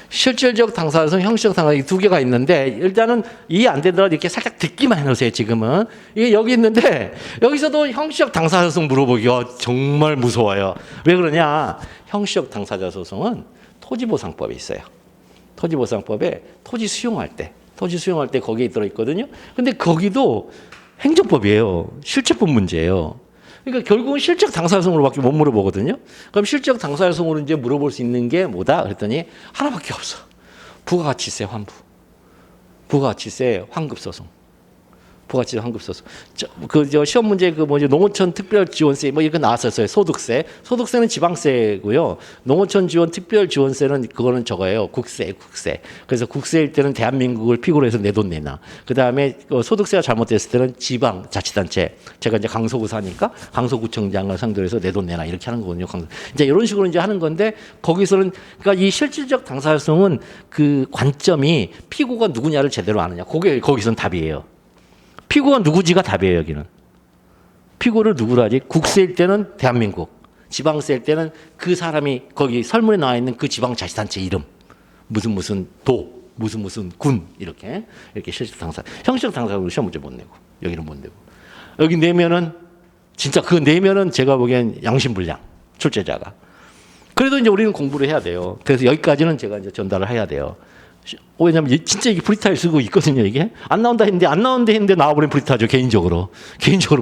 실질적 당사자 소송, 형식적 당사자 이 두 개가 있는데 일단은 이해 안 되더라도 이렇게 살짝 듣기만 해놓으세요. 지금은 이게 여기 있는데 여기서도 형식적 당사자 소송 물어보기가 정말 무서워요. 왜 그러냐? 형식적 당사자 소송은 토지보상법이 있어요. 토지보상법에 토지 수용할 때 거기에 들어있거든요. 근데 거기도 행정법이에요. 실체법 문제예요. 그러니까 결국은 실적 당사자성으로밖에 못 물어보거든요. 그럼 실적 당사자성으로 이제 물어볼 수 있는 게 뭐다? 그랬더니 하나밖에 없어. 부가가치세 환부, 부가가치세 환급소송. 부가가치 환급소송. 저 시험 문제 농어촌 특별지원세 이거 나왔었어요. 소득세. 소득세는 지방세고요. 농어촌 지원 특별지원세는 그거는 저거예요. 국세. 그래서 국세일 때는 대한민국을 피고로 해서 내 돈 내놔. 그 다음에 소득세가 잘못됐을 때는 지방자치단체. 제가 이제 강서구 사니까 강서구청장을 상대로 해서 내 돈 내놔 이렇게 하는 거거든요. 이제 이런 식으로 이제 하는 건데 거기서는 그러니까 이 실질적 당사자성은 그 관점이 피고가 누구냐를 제대로 아느냐. 그게 거기서는 답이에요. 피고가 누구지가 답이에요. 여기는 피고를 누구로 하지? 국세일 때는 대한민국, 지방세일 때는 그 사람이 거기 설문에 나와 있는 그 지방자치단체 이름 무슨 도 무슨 군 이렇게 실질 당사 형식 당사로 시험 문제 못 내고 여기는 못 내고 여기 내면은 진짜 그 내면은 제가 보기엔 양심불량 출제자가 그래도 이제 우리는 공부를 해야 돼요. 그래서 여기까지는 제가 이제 전달을 해야 돼요. 왜냐면 진짜 이게 브리타를 쓰고 있거든요. 이게 안 나온다 했는데 나와버린 브리타죠. 개인적으로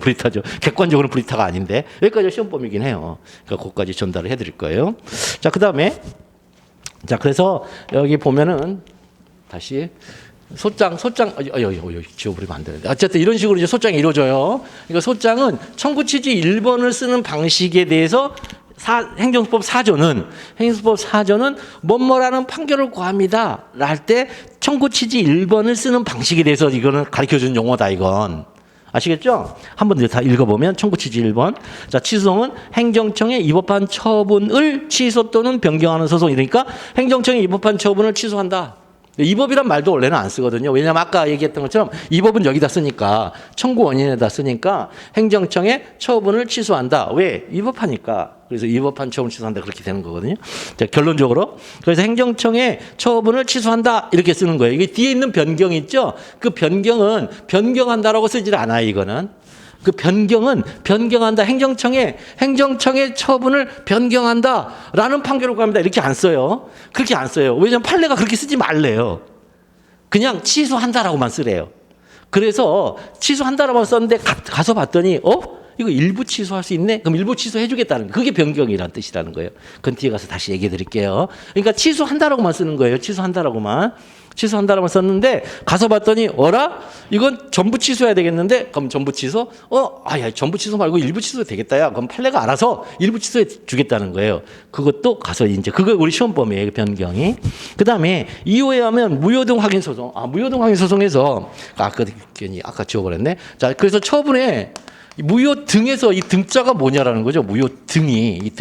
브리타죠. 객관적으로 브리타가 아닌데 여기까지 시험범이긴 해요. 그러니까 그것까지 전달을 해드릴 거예요. 자, 그다음에 자 그래서 여기 보면은 다시 소장 지워버리면 안 되는데 어쨌든 이런 식으로 이제 소장이 이루어져요. 그러니까 소장은 청구 취지 1번을 쓰는 방식에 대해서 행정법 4조는 뭐뭐라는 판결을 구합니다. 할 때 청구 취지 1번을 쓰는 방식에 대해서 이거는 가르쳐준 용어다 이건. 아시겠죠? 한번 다 읽어보면 청구 취지 1번. 자, 취소송은 행정청에 위법한 처분을 취소 또는 변경하는 소송. 이러니까 행정청에 위법한 처분을 취소한다. 위법이란 말도 원래는 안 쓰거든요. 왜냐하면 아까 얘기했던 것처럼 위법은 여기다 쓰니까 청구 원인에다 쓰니까 행정청에 처분을 취소한다. 왜? 위법하니까. 그래서 위법한 처분을 취소한다 그렇게 되는 거거든요. 자, 결론적으로 그래서 행정청에 처분을 취소한다 이렇게 쓰는 거예요. 이게 뒤에 있는 변경이 있죠. 그 변경은 변경한다라고 쓰질 않아요. 이거는. 그 변경은 변경한다. 행정청에 처분을 변경한다라는 판결을 구합니다. 이렇게 안 써요. 그렇게 안 써요. 왜냐하면 판례가 그렇게 쓰지 말래요. 그냥 취소한다라고만 쓰래요. 그래서 취소한다라고만 썼는데 가서 봤더니 이거 일부 취소할 수 있네? 그럼 일부 취소해 주겠다는 거예요. 그게 변경이라는 뜻이라는 거예요. 그건 뒤에 가서 다시 얘기해 드릴게요. 그러니까 취소한다라고만 쓰는 거예요. 취소한다라고만 썼는데 가서 봤더니 이건 전부 취소해야 되겠는데 그럼 전부 취소? 전부 취소 말고 일부 취소 되겠다. 야, 그럼 판례가 알아서 일부 취소해 주겠다는 거예요. 그것도 가서 이제 그거 우리 시험범위예요. 변경이. 그다음에 이유에 하면 무효등 확인 소송. 무효등 확인 소송에서 아까 지워버렸네. 자, 그래서 처분에 무효 등에서 이 등자가 뭐냐라는 거죠. 무효 등이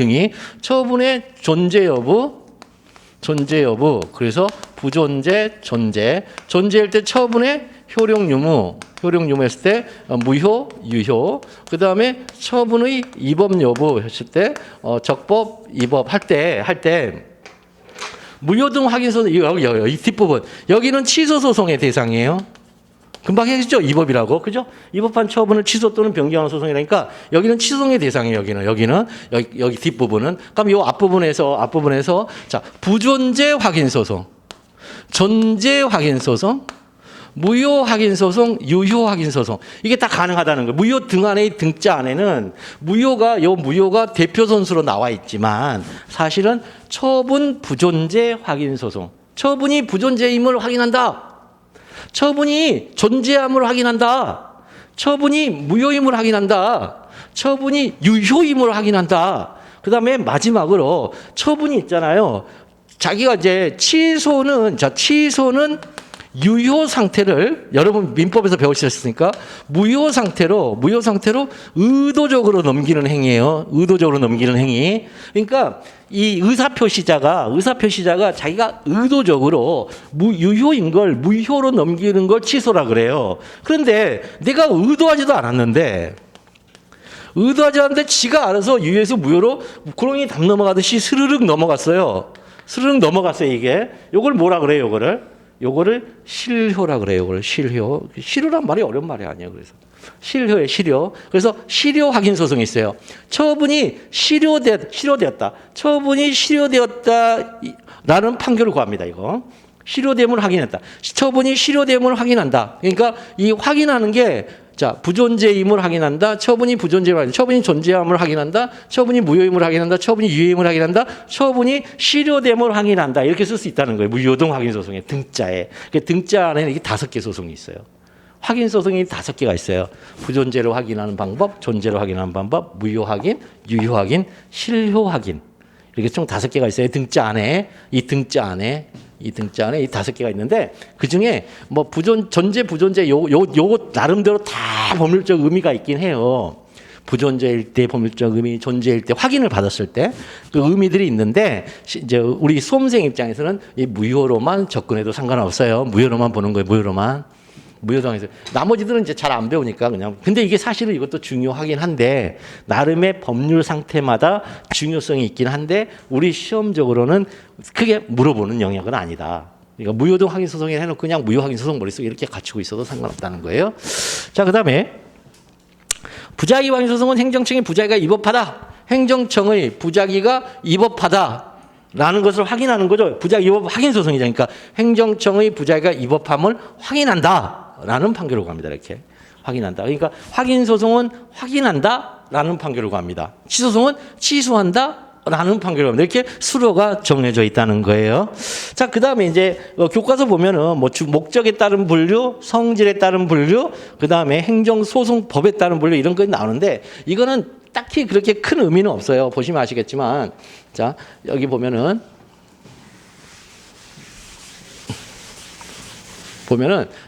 처분의 존재 여부. 그래서 부존재, 존재일 때 처분의 효력 유무 했을 때 무효, 유효. 그다음에 처분의 위법 여부 했을 때 적법, 위법 할 때 무효등 확인 소송 이 뒷부분 여기는 취소 소송의 대상이에요. 금방 했죠? 위법이라고. 그죠? 위법한 처분을 취소 또는 변경하는 소송이라니까 여기는 취소의 대상이에요. 여기 뒷부분은. 그럼 이 앞부분에서 자, 부존재 확인 소송, 존재 확인 소송, 무효 확인 소송, 유효 확인 소송. 이게 다 가능하다는 거예요. 무효 등 안에 등자 안에는 무효가 대표 선수로 나와 있지만 사실은 처분 부존재 확인 소송. 처분이 부존재임을 확인한다. 처분이 존재함을 확인한다. 처분이 무효임을 확인한다. 처분이 유효임을 확인한다. 그 다음에 마지막으로 처분이 있잖아요. 자기가 이제 취소는 유효 상태를 여러분 민법에서 배우셨으니까 무효 상태로 의도적으로 넘기는 행위예요. 의도적으로 넘기는 행위. 그러니까 이 의사표시자가 자기가 의도적으로 유효인 걸 무효로 넘기는 걸 취소라 그래요. 그런데 내가 의도하지도 않았는데 지가 알아서 유효에서 무효로 구렁이 담 넘어가듯이 스르륵 넘어갔어요. 이게. 요걸 뭐라 그래요, 요거를 실효라 그래요. 요걸 실효. 실효란 말이 어려운 말이 아니에요. 그래서 실효의 실효. 그래서 실효 확인 소송이 있어요. 처분이 실효되었다. 처분이 실효되었다라는 판결을 구합니다. 이거. 실효됨을 확인했다. 처분이 실효됨을 확인한다. 그러니까 이 확인하는 게 부존재임을 확인한다. 처분이 부존재임을 확인한다. 처분이 존재함을 확인한다. 처분이 무효임을 확인한다. 처분이 유효임을 확인한다. 처분이 실효됨을 확인한다. 이렇게 쓸 수 있다는 거예요. 무효동 확인 소송의 등자에. 등자 안에는 이게 5개 소송이 있어요. 확인 소송이 5개가 있어요. 부존재를 확인하는 방법, 존재를 확인하는 방법, 무효 확인, 유효 확인, 실효 확인. 이렇게 총 5개가 있어요. 등자 안에 이 5개가 있는데 그 중에 뭐 존재, 부존재 요거 나름대로 다 법률적 의미가 있긴 해요. 부존재일 때 법률적 의미, 존재일 때 확인을 받았을 때 그 의미들이 있는데 이제 우리 수험생 입장에서는 이 무효로만 접근해도 상관없어요. 무효로만 보는 거예요. 무효당해서 나머지들은 이제 잘 안 배우니까 그냥. 근데 이게 사실은 이것도 중요하긴 한데 나름의 법률 상태마다 중요성이 있긴 한데 우리 시험적으로는 크게 물어보는 영역은 아니다. 그러니까 무효동 확인 소송에 해놓고 그냥 무효 확인 소송 머릿속에 이렇게 갖추고 있어도 상관없다는 거예요. 자, 그다음에 부작위 확인 소송은 행정청의 부작위가 위법하다. 행정청의 부작위가 위법하다라는 것을 확인하는 거죠. 부작위 위법 확인 소송이죠. 그러니까 행정청의 부작위가 위법함을 확인한다라는 판결을 구합니다. 이렇게 확인한다. 그러니까 확인 소송은 확인한다라는 판결을 구합니다. 취소송은 취소한다라는 판결을 구합니다. 이렇게 수로가 정해져 있다는 거예요. 자, 그다음에 이제 교과서 보면은 뭐 목적에 따른 분류, 성질에 따른 분류, 그다음에 행정소송법에 따른 분류 이런 거 나오는데 이거는 딱히 그렇게 큰 의미는 없어요. 보시면 아시겠지만 자, 여기 보면은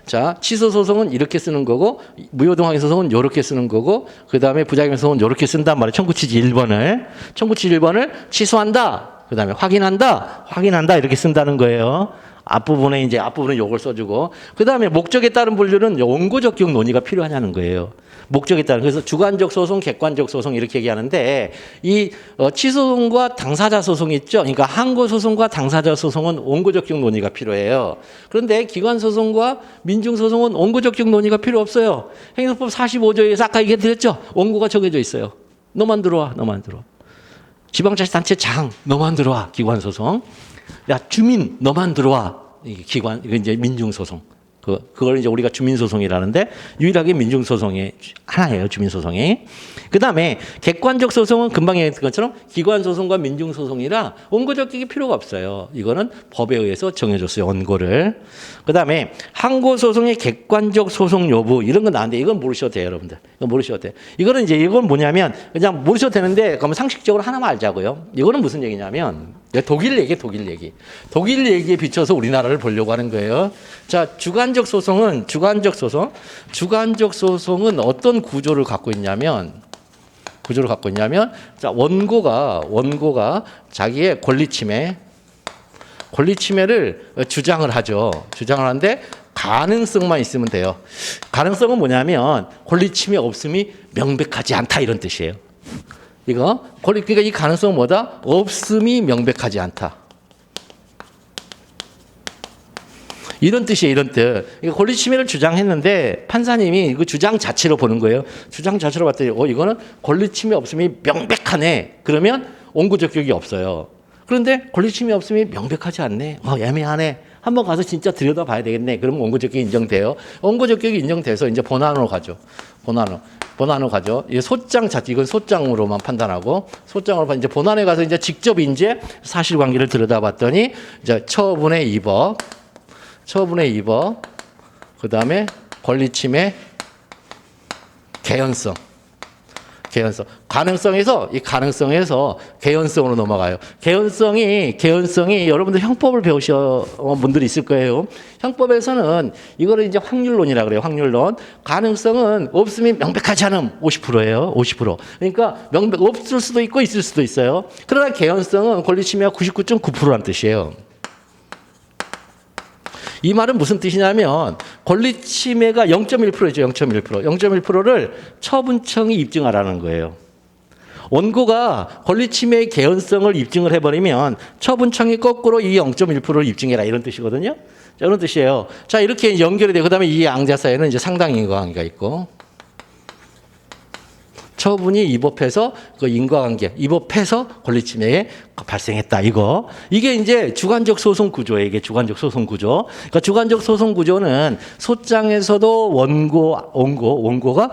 자, 취소 소송은 이렇게 쓰는 거고 무효동 확인 소송은 이렇게 쓰는 거고 그다음에 부작위 소송은 이렇게 쓴단 말이에요. 청구취지 1번을 취소한다. 그다음에 확인한다 이렇게 쓴다는 거예요. 앞부분에 요걸 써주고 그다음에 목적에 따른 분류는 원고적격 논의가 필요하냐는 거예요. 목적에 따른. 그래서 주관적 소송, 객관적 소송 이렇게 얘기하는데 이 취소소송과 당사자 소송이 있죠. 그러니까 항고 소송과 당사자 소송은 원고적격 논의가 필요해요. 그런데 기관 소송과 민중 소송은 원고적격 논의가 필요 없어요. 행정법 45조에서 아까 얘기했죠. 원고가 정해져 있어요. 너만 들어와. 지방자치단체 장 너만 들어와. 기관 소송. 야, 주민 너만 들어와. 이게 기관, 이거 이제 민중 소송. 그걸 이제 우리가 주민소송이라는데 유일하게 민중소송이 하나예요. 주민소송이. 그다음에 객관적 소송은 금방 얘기했던 것처럼 기관소송과 민중소송이라 원고적격이 필요가 없어요. 이거는 법에 의해서 정해줬어요. 원고를. 그다음에 항고소송의 객관적 소송 여부 이런 건 나왔는데 이건 모르셔도 돼요. 여러분들. 이건 모르셔도 돼요. 이건 뭐냐면 그냥 모르셔도 되는데 그러면 상식적으로 하나만 알자고요. 이거는 무슨 얘기냐면 독일 얘기에 비춰서 우리나라를 보려고 하는 거예요. 자, 주관적 소송은 어떤 구조를 갖고 있냐면 자, 원고가 자기의 권리 침해를 주장을 하는데 가능성만 있으면 돼요. 가능성은 뭐냐면 권리 침해 없음이 명백하지 않다 이런 뜻이에요. 그러니까 이 가능성은 뭐다? 없음이 명백하지 않다. 이런 뜻이에요, 이런 뜻. 권리 침해를 주장했는데 판사님이 그 주장 자체로 보는 거예요. 주장 자체로 봤더니 이거는 권리 침해 없음이 명백하네. 그러면 원고적격이 없어요. 그런데 권리 침해 없음이 명백하지 않네. 애매하네. 한번 가서 진짜 들여다봐야 되겠네. 그러면 원고적격이 인정돼요. 원고적격이 인정돼서 이제 본안으로 가죠. 본안으로 가죠. 이 소장 자체 이건 소장으로만 판단하고 소장으로 이제 본안에 가서 이제 직접 이제 사실관계를 들여다봤더니 이제 처분의 2법, 그다음에 권리침해 개연성. 가능성에서 이 가능성에서 개연성으로 넘어가요. 개연성이 여러분들 형법을 배우신 분들이 있을 거예요. 형법에서는 이거를 이제 확률론이라 그래요. 확률론. 가능성은 없으면 명백하지 않음 50%예요. 50%. 그러니까 없을 수도 있고 있을 수도 있어요. 그러나 개연성은 권리침해가 99.9%라는 뜻이에요. 이 말은 무슨 뜻이냐면 권리침해가 0.1%죠. 0.1%를 처분청이 입증하라는 거예요. 원고가 권리침해의 개연성을 입증을 해버리면 처분청이 거꾸로 이 0.1%를 입증해라 이런 뜻이거든요. 자, 이런 뜻이에요. 자, 이렇게 연결이 되고 그다음에 이 양자 사이에는 이제 상당 인과관계가 있고 처분이 위법해서 그 인과관계, 위법해서 권리침해에 발생했다. 이게 이제 주관적 소송 구조예요. 이게 주관적 소송 구조. 그러니까 주관적 소송 구조는 소장에서도 원고가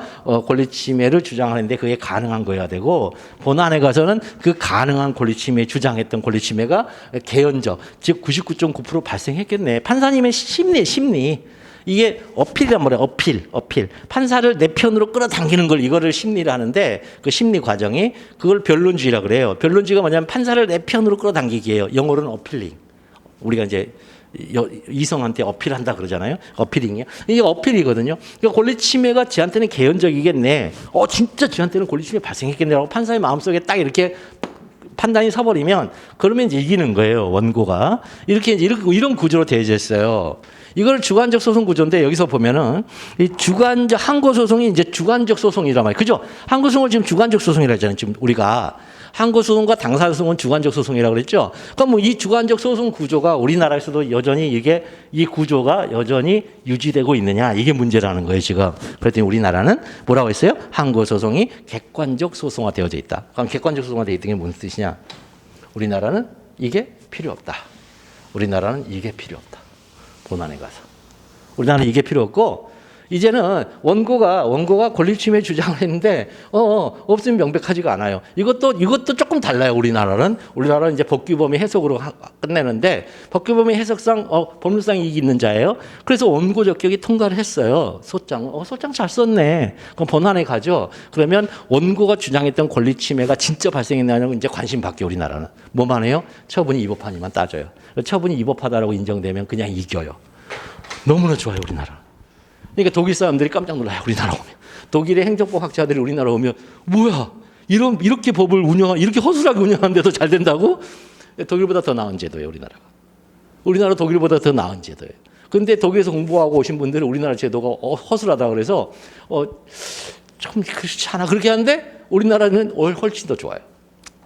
권리침해를 주장하는데 그게 가능한 거여야 되고 본안에 가서는 그 가능한 권리침해 주장했던 권리침해가 개연적, 즉 99.9% 발생했겠네. 판사님의 심리. 이게 어필이란 말이에요. 어필. 판사를 내 편으로 끌어당기는 걸 이거를 심리를 하는데 그 심리 과정이 그걸 변론주의라 그래요. 변론주의가 뭐냐면 판사를 내 편으로 끌어당기기예요. 영어로는 어필링. 우리가 이제 이성한테 어필한다 그러잖아요. 어필링이요. 이게 어필이거든요. 그러니까 권리침해가 쟤한테는 개연적이겠네. 진짜 쟤한테는 권리침해 발생했겠네라고 판사의 마음속에 딱 이렇게 판단이 서버리면 그러면 이제 이기는 거예요. 원고가. 이런 구조로 되어져 있어요. 이걸 주관적 소송 구조인데 여기서 보면은 이 주관적 항고 소송이 이제 주관적 소송이란 말이에요. 그죠? 항고 소송을 지금 주관적 소송이라 하잖아요. 지금 우리가 항고 소송과 당사 소송은 주관적 소송이라고 그랬죠. 그럼 뭐 이 주관적 소송 구조가 우리나라에서도 여전히 이 구조가 여전히 유지되고 있느냐 이게 문제라는 거예요, 지금. 그랬더니 우리나라는 뭐라고 했어요? 항고 소송이 객관적 소송화 되어져 있다. 그럼 객관적 소송화 되어 있던 게 무슨 뜻이냐? 우리나라는 이게 필요 없다. 본안에 가서. 우리나라는 이게 필요 없고 이제는 원고가 권리침해 주장을 했는데 없으면 명백하지가 않아요. 이것도 조금 달라요. 우리나라는 이제 법규범위 해석으로 끝내는데 법규범위 해석상 법률상 이익이 있는 자예요. 그래서 원고 적격이 통과를 했어요. 소장 잘 썼네. 그럼 본안에 가죠. 그러면 원고가 주장했던 권리침해가 진짜 발생했냐는 이제 관심 받게 우리나라는 뭐만 해요? 처분이 위법하니만 따져요. 처분이 위법하다라고 인정되면 그냥 이겨요. 너무나 좋아요, 우리나라. 그러니까 독일 사람들이 깜짝 놀라요. 우리나라 오면. 독일의 행정법 학자들이 우리나라 오면 뭐야? 이렇게 법을 이렇게 허술하게 운영하는데도 잘 된다고? 독일보다 더 나은 제도예요, 우리나라가. 우리나라 독일보다 더 나은 제도예요. 근데 독일에서 공부하고 오신 분들은 우리나라 제도가 허술하다 그래서 좀 그렇지 않아 그렇게 하는데 우리나라는 훨씬 더 좋아요.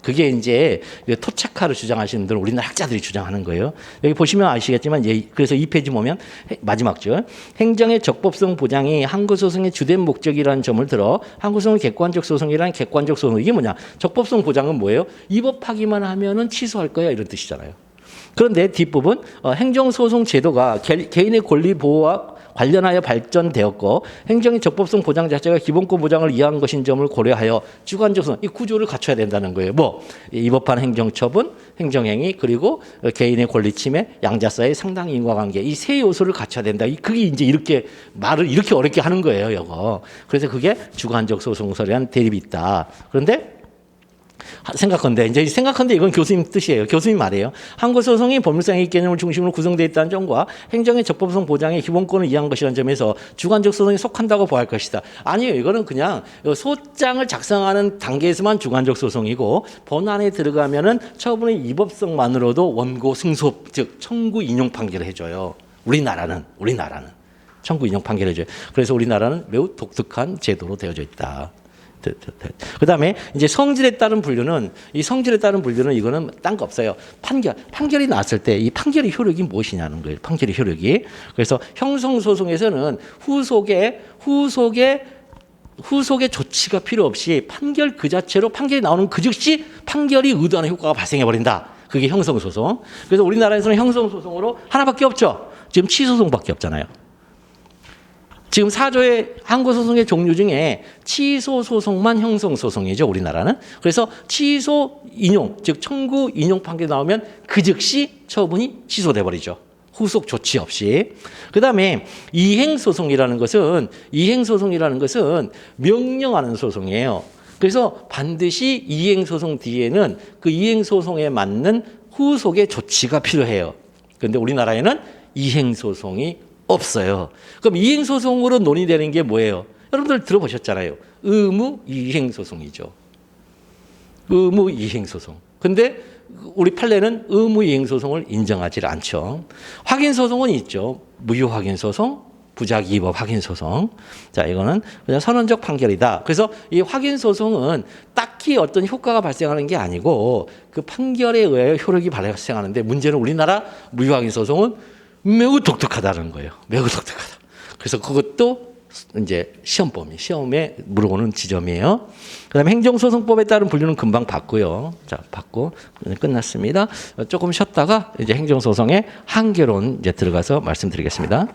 그게 이제 토착화를 주장하시는 분들은 우리나라 학자들이 주장하는 거예요. 여기 보시면 아시겠지만 그래서 이 페이지 보면 마지막 줄 행정의 적법성 보장이 항고소송의 주된 목적이라는 점을 들어 항고소송은 객관적 소송이라는 객관적 소송 이게 뭐냐? 적법성 보장은 뭐예요? 위법하기만 하면은 취소할 거야 이런 뜻이잖아요. 그런데 뒷부분 행정소송 제도가 개인의 권리 보호와 관련하여 발전되었고 행정의 적법성 보장 자체가 기본권 보장을 이해한 것인 점을 고려하여 주관적 소송 이 구조를 갖춰야 된다는 거예요. 위법한 행정처분, 행정행위 그리고 개인의 권리 침해, 양자사의 상당 인과관계 이 세 요소를 갖춰야 된다. 그게 이제 이렇게 말을 이렇게 어렵게 하는 거예요. 이거. 그래서 그게 주관적 소송설이란 대립이 있다. 그런데 생각한데 이건 교수님 뜻이에요. 교수님 말이에요. 항고소송이 법률상 이익 개념을 중심으로 구성되어 있다는 점과 행정의 적법성 보장의 기본권을 이해한 것이라는 점에서 주관적 소송에 속한다고 보아할 것이다. 아니에요. 이거는 그냥 소장을 작성하는 단계에서만 주관적 소송이고 본안에 들어가면은 처분의 위법성만으로도 원고 승소 즉 청구 인용 판결을 해줘요. 우리나라는 청구 인용 판결을 해줘요. 그래서 우리나라는 매우 독특한 제도로 되어져 있다. 그다음에 이제 성질에 따른 분류는 이거는 딴 거 없어요. 판결이 나왔을 때 이 판결의 효력이 무엇이냐는 거예요. 판결의 효력이. 그래서 형성 소송에서는 후속에 조치가 필요 없이 판결 그 자체로 판결이 나오는 그 즉시 판결이 의도하는 효과가 발생해 버린다. 그게 형성 소송. 그래서 우리나라에서는 형성 소송으로 하나밖에 없죠. 지금 취소송밖에 없잖아요. 지금 4조의 한국 소송의 종류 중에 취소 소송만 형성 소송이죠, 우리나라는. 그래서 취소 인용, 즉 청구 인용 판결이 나오면 그 즉시 처분이 취소돼 버리죠. 후속 조치 없이. 그다음에 이행 소송이라는 것은 명령하는 소송이에요. 그래서 반드시 이행 소송 뒤에는 그 이행 소송에 맞는 후속의 조치가 필요해요. 그런데 우리나라에는 이행 소송이 없어요. 그럼 이행 소송으로 논의되는 게 뭐예요? 여러분들 들어보셨잖아요. 의무 이행 소송이죠. 의무 이행 소송. 근데 우리 판례는 의무 이행 소송을 인정하지 않죠. 확인 소송은 있죠. 무효 확인 소송, 부작 위법 확인 소송. 자, 이거는 그냥 선언적 판결이다. 그래서 이 확인 소송은 딱히 어떤 효과가 발생하는 게 아니고 그 판결에 의하여 효력이 발생하는데, 문제는 우리나라 무효 확인 소송은 매우 독특하다는 거예요. 매우 독특하다. 그래서 그것도 이제 시험에 물어보는 지점이에요. 그다음에 행정소송법에 따른 분류는 금방 봤고요. 자, 봤고 끝났습니다. 조금 쉬었다가 이제 행정소송의 한계론 이제 들어가서 말씀드리겠습니다.